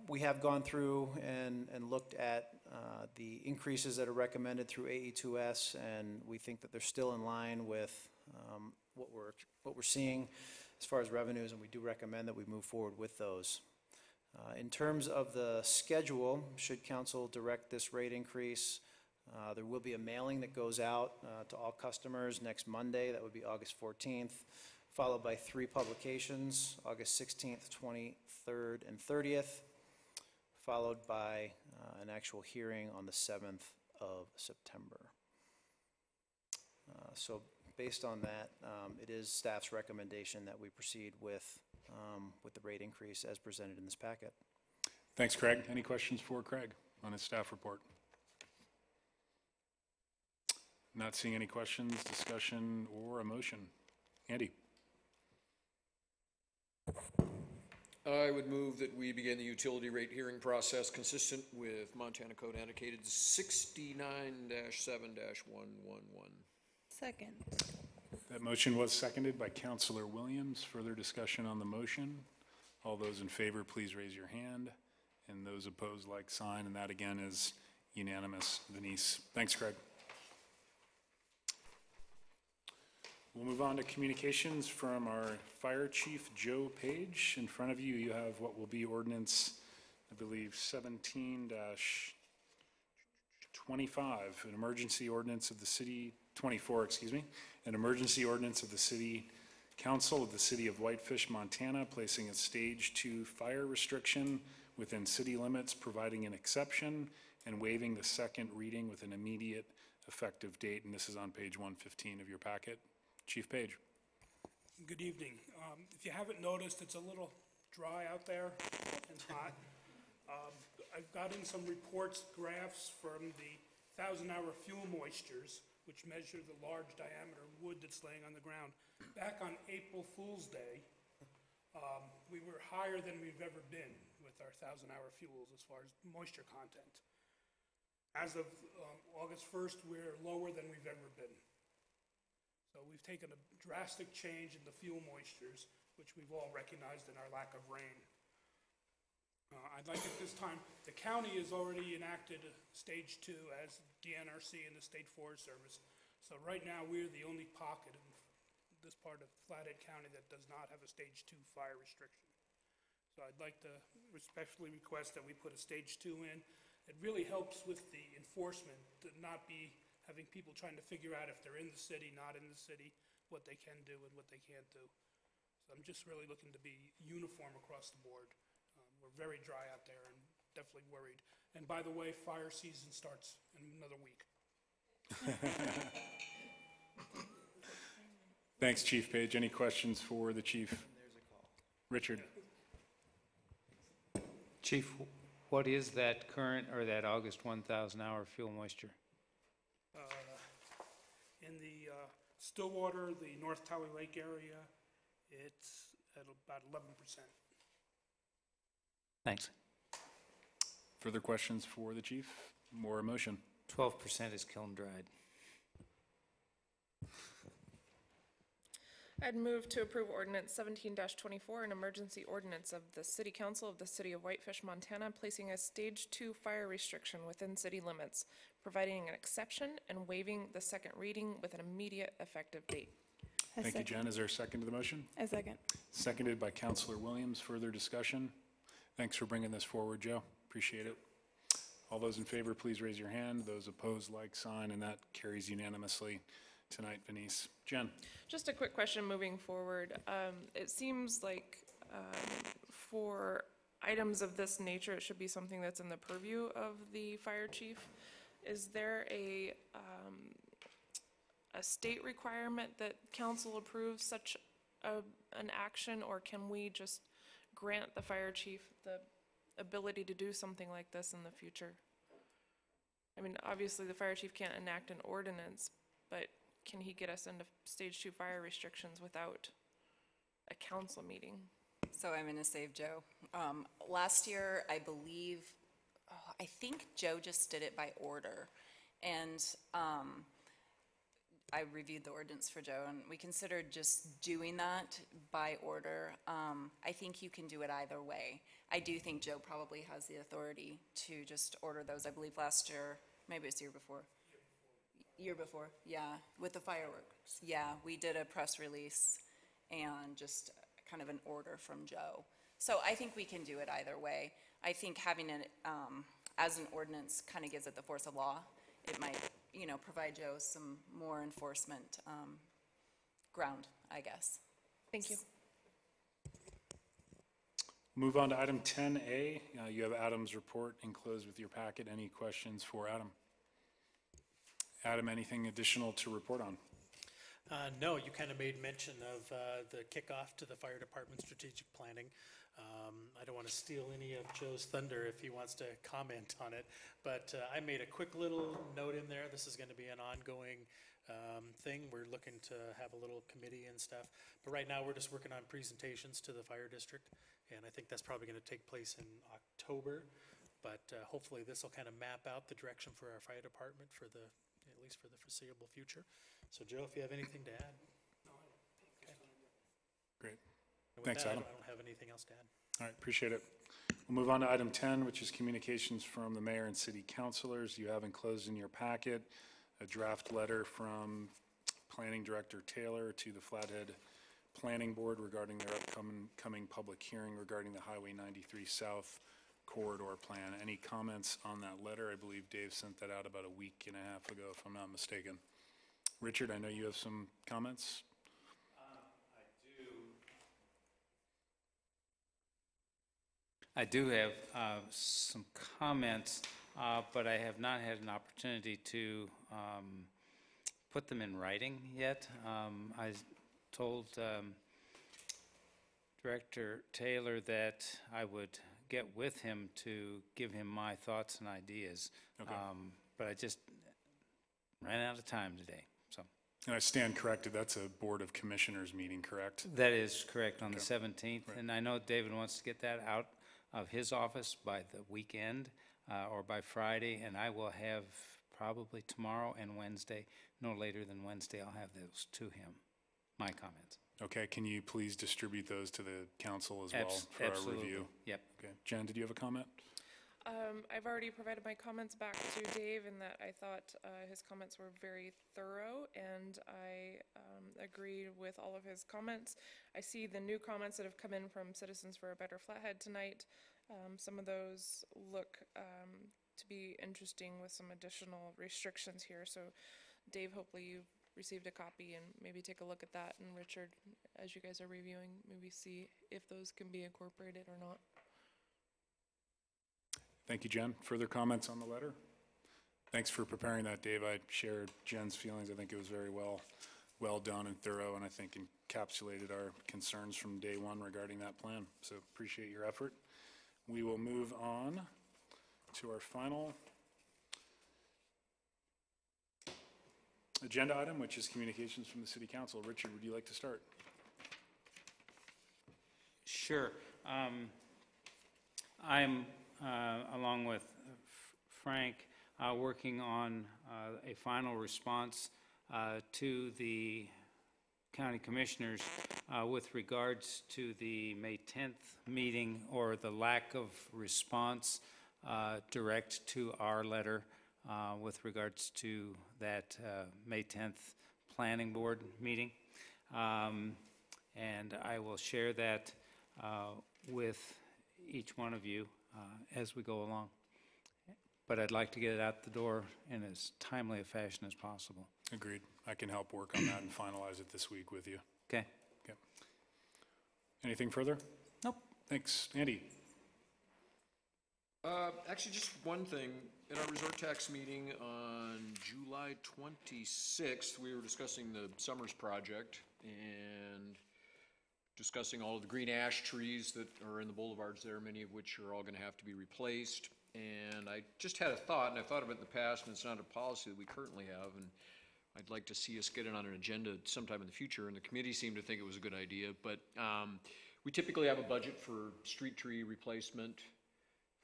Speaker 7: we have gone through and looked at the increases that are recommended through AE2S, and we think that they're still in line with what we're seeing as far as revenues, and we do recommend that we move forward with those. In terms of the schedule, should council direct this rate increase, there will be a mailing that goes out to all customers next Monday. That would be August 14th, followed by 3 publications, August 16th, 23rd, and 30th, followed by an actual hearing on the 7th of September. So based on that, it is staff's recommendation that we proceed with the rate increase as presented in this packet.
Speaker 1: Thanks, Craig. Any questions for Craig on his staff report? Not seeing any questions, discussion, or a motion. Andy?
Speaker 12: I would move that we begin the utility rate hearing process consistent with Montana Code annotated 69-7-111.
Speaker 10: Second.
Speaker 1: That motion was seconded by Councilor Williams. Further discussion on the motion? All those in favor, please raise your hand. And those opposed, like sign. And that again is unanimous. Denise. Thanks, Craig. We'll move on to communications from our Fire Chief, Joe Page. In front of you, you have what will be ordinance, I believe, 17-25, an emergency ordinance of the city, 24, excuse me, an emergency ordinance of the City Council of the City of Whitefish, Montana, placing a Stage 2 fire restriction within city limits, providing an exception, and waiving the second reading with an immediate effective date. And this is on page 115 of your packet. Chief Page.
Speaker 13: Good evening. If you haven't noticed, it's a little dry out there and hot. I've gotten some reports, graphs from the 1,000-hour fuel moistures, which measure the large diameter wood that's laying on the ground. Back on April Fool's Day, we were higher than we've ever been with our 1,000-hour fuels as far as moisture content. As of August 1st, we're lower than we've ever been. So we've taken a drastic change in the fuel moistures, which we've all recognized in our lack of rain. I'd like at this time, the county has already enacted a Stage 2 as DNRC and the State Forest Service. So right now, we're the only pocket in this part of Flathead County that does not have a Stage 2 fire restriction. So I'd like to respectfully request that we put a Stage 2 in. It really helps with the enforcement to not be having people trying to figure out if they're in the city, not in the city, what they can do and what they can't do. So I'm just really looking to be uniform across the board. We're very dry out there and definitely worried. And by the way, fire season starts in another week.
Speaker 1: Thanks, Chief Page. Any questions for the chief? Richard.
Speaker 14: Chief, what is that current or that August 1,000-hour fuel moisture?
Speaker 13: In the Stillwater, the North Tally Lake area, it's at about 11%.
Speaker 14: Thanks.
Speaker 1: Further questions for the chief? More motion?
Speaker 14: 12% is kiln dried.
Speaker 5: I'd move to approve ordinance 17-24, an emergency ordinance of the City Council of the City of Whitefish, Montana, placing a Stage 2 fire restriction within city limits, providing an exception and waiving the second reading with an immediate effective date.
Speaker 1: Thank you, Jen. Is there a second to the motion?
Speaker 10: A second.
Speaker 1: Seconded by Councilor Williams. Further discussion? Thanks for bringing this forward, Joe. Appreciate it. All those in favor, please raise your hand. Those opposed, like sign, and that carries unanimously tonight, Denise. Jen?
Speaker 5: Just a quick question moving forward. It seems like for items of this nature, it should be something that's in the purview of the fire chief. Is there a state requirement that council approves such an action, or can we just grant the fire chief the ability to do something like this in the future? I mean, obviously the fire chief can't enact an ordinance, but can he get us into Stage 2 fire restrictions without a council meeting?
Speaker 6: So I'm going to save Joe. Last year, I believe, I think Joe just did it by order. And I reviewed the ordinance for Joe, and we considered just doing that by order. I think you can do it either way. I do think Joe probably has the authority to just order those. I believe last year, maybe it was the year before. Year before, yeah, with the fireworks. Yeah, we did a press release and just kind of an order from Joe. So I think we can do it either way. I think having it as an ordinance kind of gives it the force of law. It might, provide Joe some more enforcement ground, I guess.
Speaker 5: Thank you.
Speaker 1: Move on to item 10A. You have Adam's report enclosed with your packet. Any questions for Adam? Adam, anything additional to report on?
Speaker 15: No, you kind of made mention of the kickoff to the fire department strategic planning. I don't want to steal any of Joe's thunder if he wants to comment on it, but I made a quick little note in there. This is going to be an ongoing thing. We're looking to have a little committee and stuff, but right now we're just working on presentations to the fire district, and I think that's probably going to take place in October, but hopefully this will kind of map out the direction for our fire department for the, at least for the foreseeable future. So Joe, if you have anything to add. Okay.
Speaker 1: Great.
Speaker 15: And with
Speaker 1: Thanks,
Speaker 15: that,
Speaker 1: Adam.
Speaker 15: I don't have anything else to add.
Speaker 1: All right, appreciate it. We'll move on to item 10, which is communications from the mayor and city councilors. You have enclosed in your packet a draft letter from Planning Director Taylor to the Flathead Planning Board regarding their upcoming public hearing regarding the Highway 93 South corridor plan. Any comments on that letter? I believe Dave sent that out about a week and a half ago, if I'm not mistaken. Richard, I know you have some comments.
Speaker 14: I do have some comments, but I have not had an opportunity to put them in writing yet. I told Director Taylor that I would get with him to give him my thoughts and ideas.
Speaker 1: Okay.
Speaker 14: But I just ran out of time today, so.
Speaker 1: And I stand corrected, that's a Board of Commissioners meeting, correct?
Speaker 14: That is correct, on the
Speaker 1: Okay.
Speaker 14: 17th.
Speaker 1: Right.
Speaker 14: And I know David wants to get that out of his office by the weekend or by Friday, and I will have probably tomorrow and Wednesday, no later than Wednesday, I'll have those to him, my comments.
Speaker 1: Okay, can you please distribute those to the council as well for our
Speaker 14: Absolutely.
Speaker 1: review?
Speaker 14: Yep.
Speaker 1: Okay, Jen, did you have a comment?
Speaker 5: I've already provided my comments back to Dave in that I thought his comments were very thorough, and I agreed with all of his comments. I see the new comments that have come in from Citizens for a Better Flathead tonight. Some of those look to be interesting with some additional restrictions here. So Dave, hopefully you received a copy and maybe take a look at that. And Richard, as you guys are reviewing, maybe see if those can be incorporated or not.
Speaker 1: Thank you, Jen. Further comments on the letter? Thanks for preparing that, Dave. I shared Jen's feelings. I think it was very well done and thorough, and I think encapsulated our concerns from day one regarding that plan. So appreciate your effort. We will move on to our final agenda item, which is communications from the City Council. Richard, would you like to start?
Speaker 14: Sure. I'm, along with Frank, working on a final response to the county commissioners with regards to the May 10th meeting, or the lack of response direct to our letter with regards to that May 10th planning board meeting. And I will share that with each one of you as we go along. But I'd like to get it out the door in as timely a fashion as possible.
Speaker 1: Agreed. I can help work on that and finalize it this week with you.
Speaker 14: Okay?
Speaker 1: Okay. Anything further?
Speaker 14: Nope.
Speaker 1: Thanks. Andy?
Speaker 12: Actually, just one thing. In our resort tax meeting on July 26th, we were discussing the Summers project and discussing all of the green ash trees that are in the boulevards there, many of which are all going to have to be replaced. And I just had a thought, and I've thought of it in the past, and it's not a policy that we currently have, and I'd like to see us get it on an agenda sometime in the future, and the committee seemed to think it was a good idea. But we typically have a budget for street tree replacement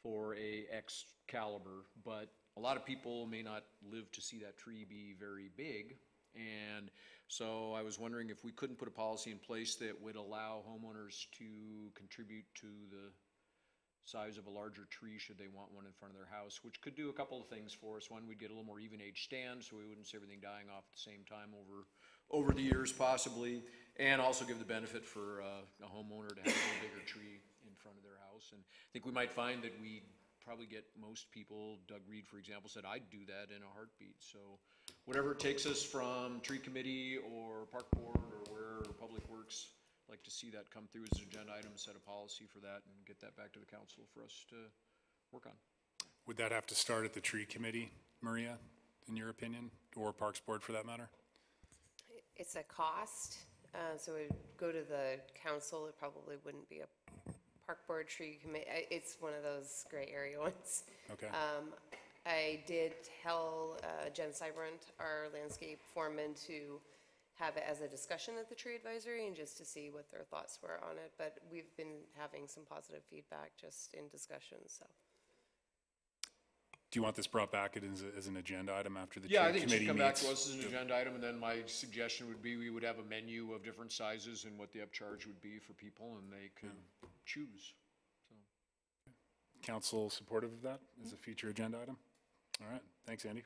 Speaker 12: for a X caliber, but a lot of people may not live to see that tree be very big. And so I was wondering if we couldn't put a policy in place that would allow homeowners to contribute to the size of a larger tree should they want one in front of their house, which could do a couple of things for us. One, we'd get a little more even age stand, so we wouldn't see everything dying off at the same time over the years possibly, and also give the benefit for a homeowner to have a little bigger tree in front of their house. And I think we might find that we probably get most people, Doug Reed, for example, said, I'd do that in a heartbeat. So whatever it takes us from tree committee or park board or where Public Works, like like to see that come through as an agenda item, set a policy for that, and get that back to the council for us to work on.
Speaker 1: Would that have to start at the tree committee, Maria, in your opinion, or Parks Board for that matter?
Speaker 9: It's a cost, so it would go to the council. It probably wouldn't be a park board tree committee. It's one of those gray area ones.
Speaker 1: Okay.
Speaker 9: I did tell Jen Seibrunt, our landscape foreman, to have it as a discussion at the tree advisory and just to see what their thoughts were on it. But we've been having some positive feedback just in discussions, so.
Speaker 1: Do you want this brought back as an agenda item after the tree
Speaker 12: Yeah, I
Speaker 1: committee
Speaker 12: think it should come back to
Speaker 1: meets?
Speaker 12: us as an agenda item, and then my suggestion would be we would have a menu of different sizes and what the upcharge would be for people, and they could choose. So.
Speaker 1: Council supportive of that as a future agenda item? All right, thanks, Andy.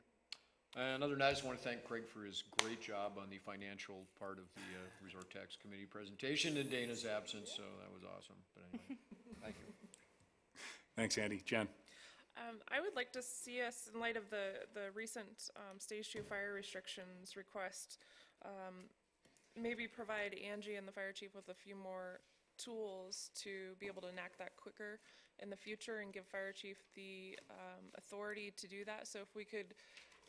Speaker 12: And other than that, I just want to thank Craig for his great job on the financial part of the Resort Tax Committee presentation in Dana's absence, so that was awesome. But anyway, thank you.
Speaker 1: Thanks, Andy. Jen?
Speaker 5: I would like to see us, in light of the recent Stage 2 fire restrictions request, maybe provide Angie and the fire chief with a few more tools to be able to enact that quicker in the future and give fire chief the authority to do that. So if we could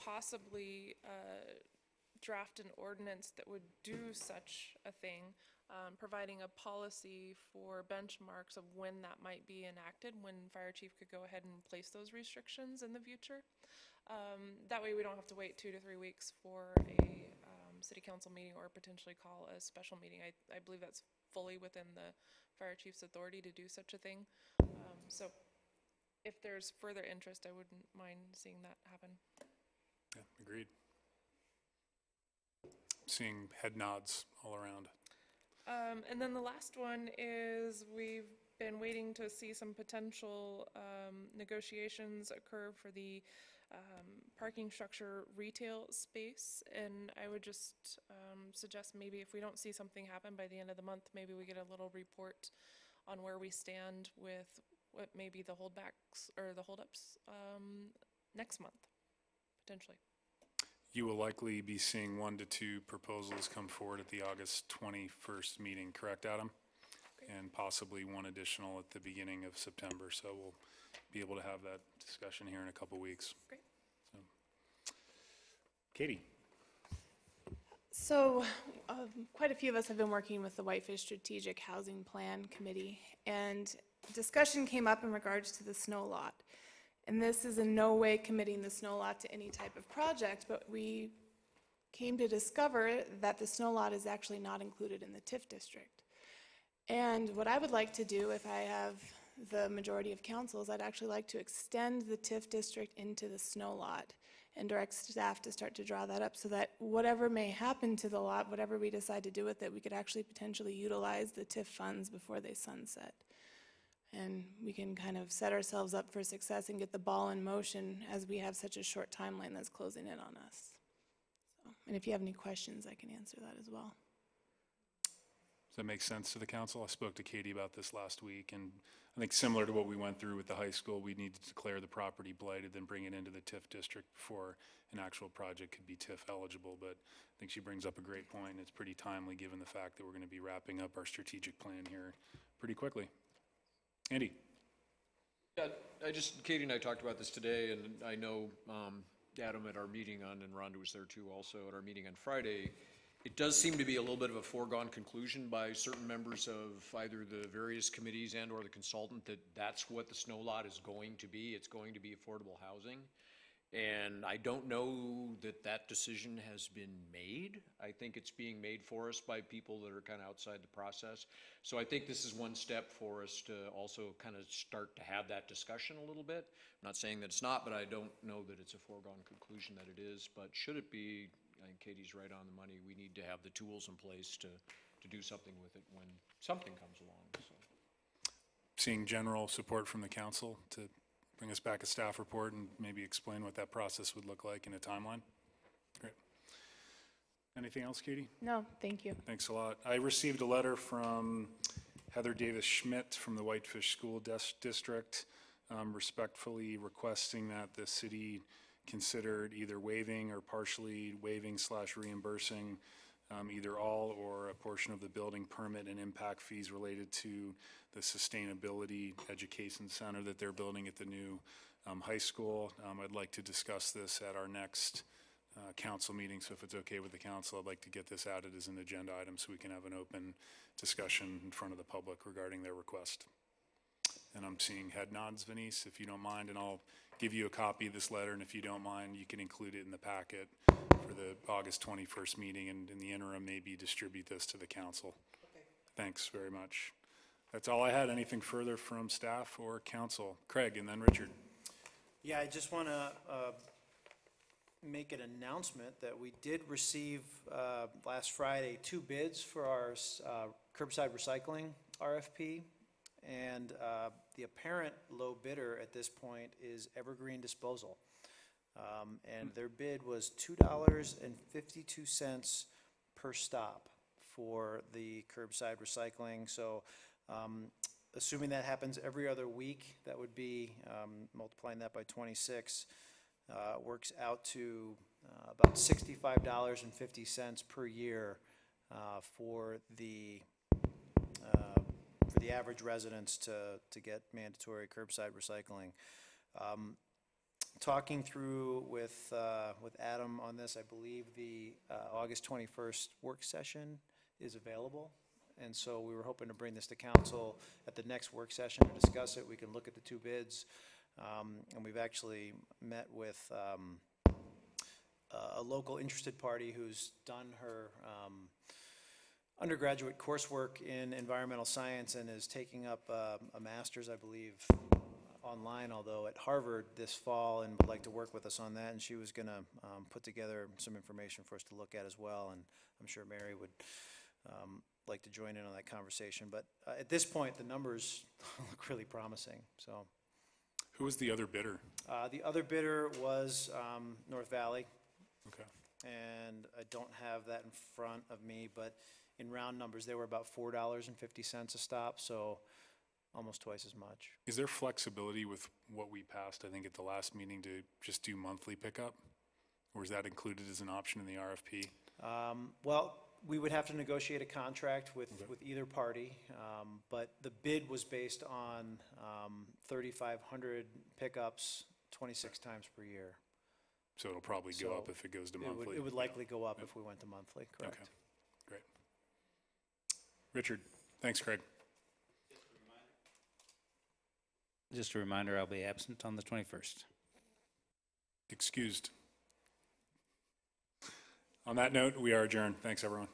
Speaker 5: possibly draft an ordinance that would do such a thing, providing a policy for benchmarks of when that might be enacted, when fire chief could go ahead and place those restrictions in the future. That way we don't have to wait 2 to 3 weeks for a city council meeting or potentially call a special meeting. I believe that's fully within the fire chief's authority to do such a thing. So if there's further interest, I wouldn't mind seeing that happen.
Speaker 1: Yeah, agreed. Seeing head nods all around.
Speaker 5: And then the last one is we've been waiting to see some potential negotiations occur for the parking structure retail space. And I would just suggest maybe if we don't see something happen by the end of the month, maybe we get a little report on where we stand with what may be the holdbacks or the holdups next month, potentially.
Speaker 1: You will likely be seeing 1 to 2 proposals come forward at the August 21st meeting, correct, Adam?
Speaker 5: Great.
Speaker 1: And possibly one additional at the beginning of September, so we'll be able to have that discussion here in a couple weeks.
Speaker 5: Great.
Speaker 1: So. Katie.
Speaker 10: So quite a few of us have been working with the Whitefish Strategic Housing Plan Committee, and discussion came up in regards to the snow lot. And this is in no way committing the snow lot to any type of project, but we came to discover that the snow lot is actually not included in the TIF district. And what I would like to do, if I have the majority of council, is I'd actually like to extend the TIF district into the snow lot and direct staff to start to draw that up so that whatever may happen to the lot, whatever we decide to do with it, we could actually potentially utilize the TIF funds before they sunset. And we can kind of set ourselves up for success and get the ball in motion as we have such a short timeline that's closing in on us. So, and if you have any questions, I can answer that as well.
Speaker 1: Does that make sense to the council? I spoke to Katie about this last week, and I think similar to what we went through with the high school, we need to declare the property blighted, then bring it into the TIF district before an actual project could be TIF eligible. But I think she brings up a great point, and it's pretty timely given the fact that we're going to be wrapping up our strategic plan here pretty quickly. Andy.
Speaker 12: Yeah, Katie and I talked about this today, and I know Adam at our meeting and Rhonda was there too also at our meeting on Friday. It does seem to be a little bit of a foregone conclusion by certain members of either the various committees and or the consultant that that's what the snow lot is going to be. It's going to be affordable housing. And I don't know that that decision has been made. I think it's being made for us by people that are kind of outside the process. So I think this is one step for us to also kind of start to have that discussion a little bit. I'm not saying that it's not, but I don't know that it's a foregone conclusion that it is. But should it be, I think Katie's right on the money. We need to have the tools in place to do something with it when something comes along. So.
Speaker 1: Seeing general support from the council to bring us back a staff report and maybe explain what that process would look like in a timeline. Great. Anything else, Katie?
Speaker 10: No, thank you.
Speaker 1: Thanks a lot. I received a letter from Heather Davis-Schmidt from the Whitefish School District respectfully requesting that the city considered either waiving or partially waiving / reimbursing either all or a portion of the building permit and impact fees related to the Sustainability Education Center that they're building at the new high school. I'd like to discuss this at our next council meeting, so if it's okay with the council, I'd like to get this added as an agenda item so we can have an open discussion in front of the public regarding their request. And I'm seeing head nods, Venice, if you don't mind, and I'll give you a copy of this letter, and if you don't mind, you can include it in the packet for the August 21st meeting, and in the interim, maybe distribute this to the council.
Speaker 8: Okay.
Speaker 1: Thanks very much. That's all I had. Anything further from staff or council? Craig, and then Richard.
Speaker 7: Yeah, I just want to make an announcement that we did receive last Friday 2 bids for our curbside recycling RFP. And the apparent low bidder at this point is Evergreen Disposal. And their bid was $2.52 per stop for the curbside recycling. So assuming that happens every other week, that would be, multiplying that by 26, works out to about $65.50 per year for the average residents to get mandatory curbside recycling. Talking through with Adam on this, I believe the August 21st work session is available. And so we were hoping to bring this to council at the next work session to discuss it. We can look at the 2 bids. And we've actually met with a local interested party who's done her undergraduate coursework in environmental science and is taking up a master's, I believe, online, although at Harvard this fall, and would like to work with us on that. And she was going to put together some information for us to look at as well. And I'm sure Mary would like to join in on that conversation. But at this point, the numbers look really promising. So,
Speaker 1: Who was the other bidder?
Speaker 7: the other bidder was North Valley.
Speaker 1: Okay.
Speaker 7: And I don't have that in front of me, but in round numbers, they were about $4.50 a stop, so almost twice as much.
Speaker 1: Is there flexibility with what we passed, I think, at the last meeting to just do monthly pickup? Or is that included as an option in the RFP?
Speaker 7: Well, we would have to negotiate a contract with either party, but the bid was based on 3,500 pickups 26 times per year.
Speaker 1: So it'll probably go up if it goes to monthly?
Speaker 7: It would likely go up if we went to monthly, correct.
Speaker 1: Okay, great. Richard, thanks, Craig.
Speaker 14: Just a reminder, I'll be absent on the 21st.
Speaker 1: Excused. On that note, we are adjourned. Thanks, everyone.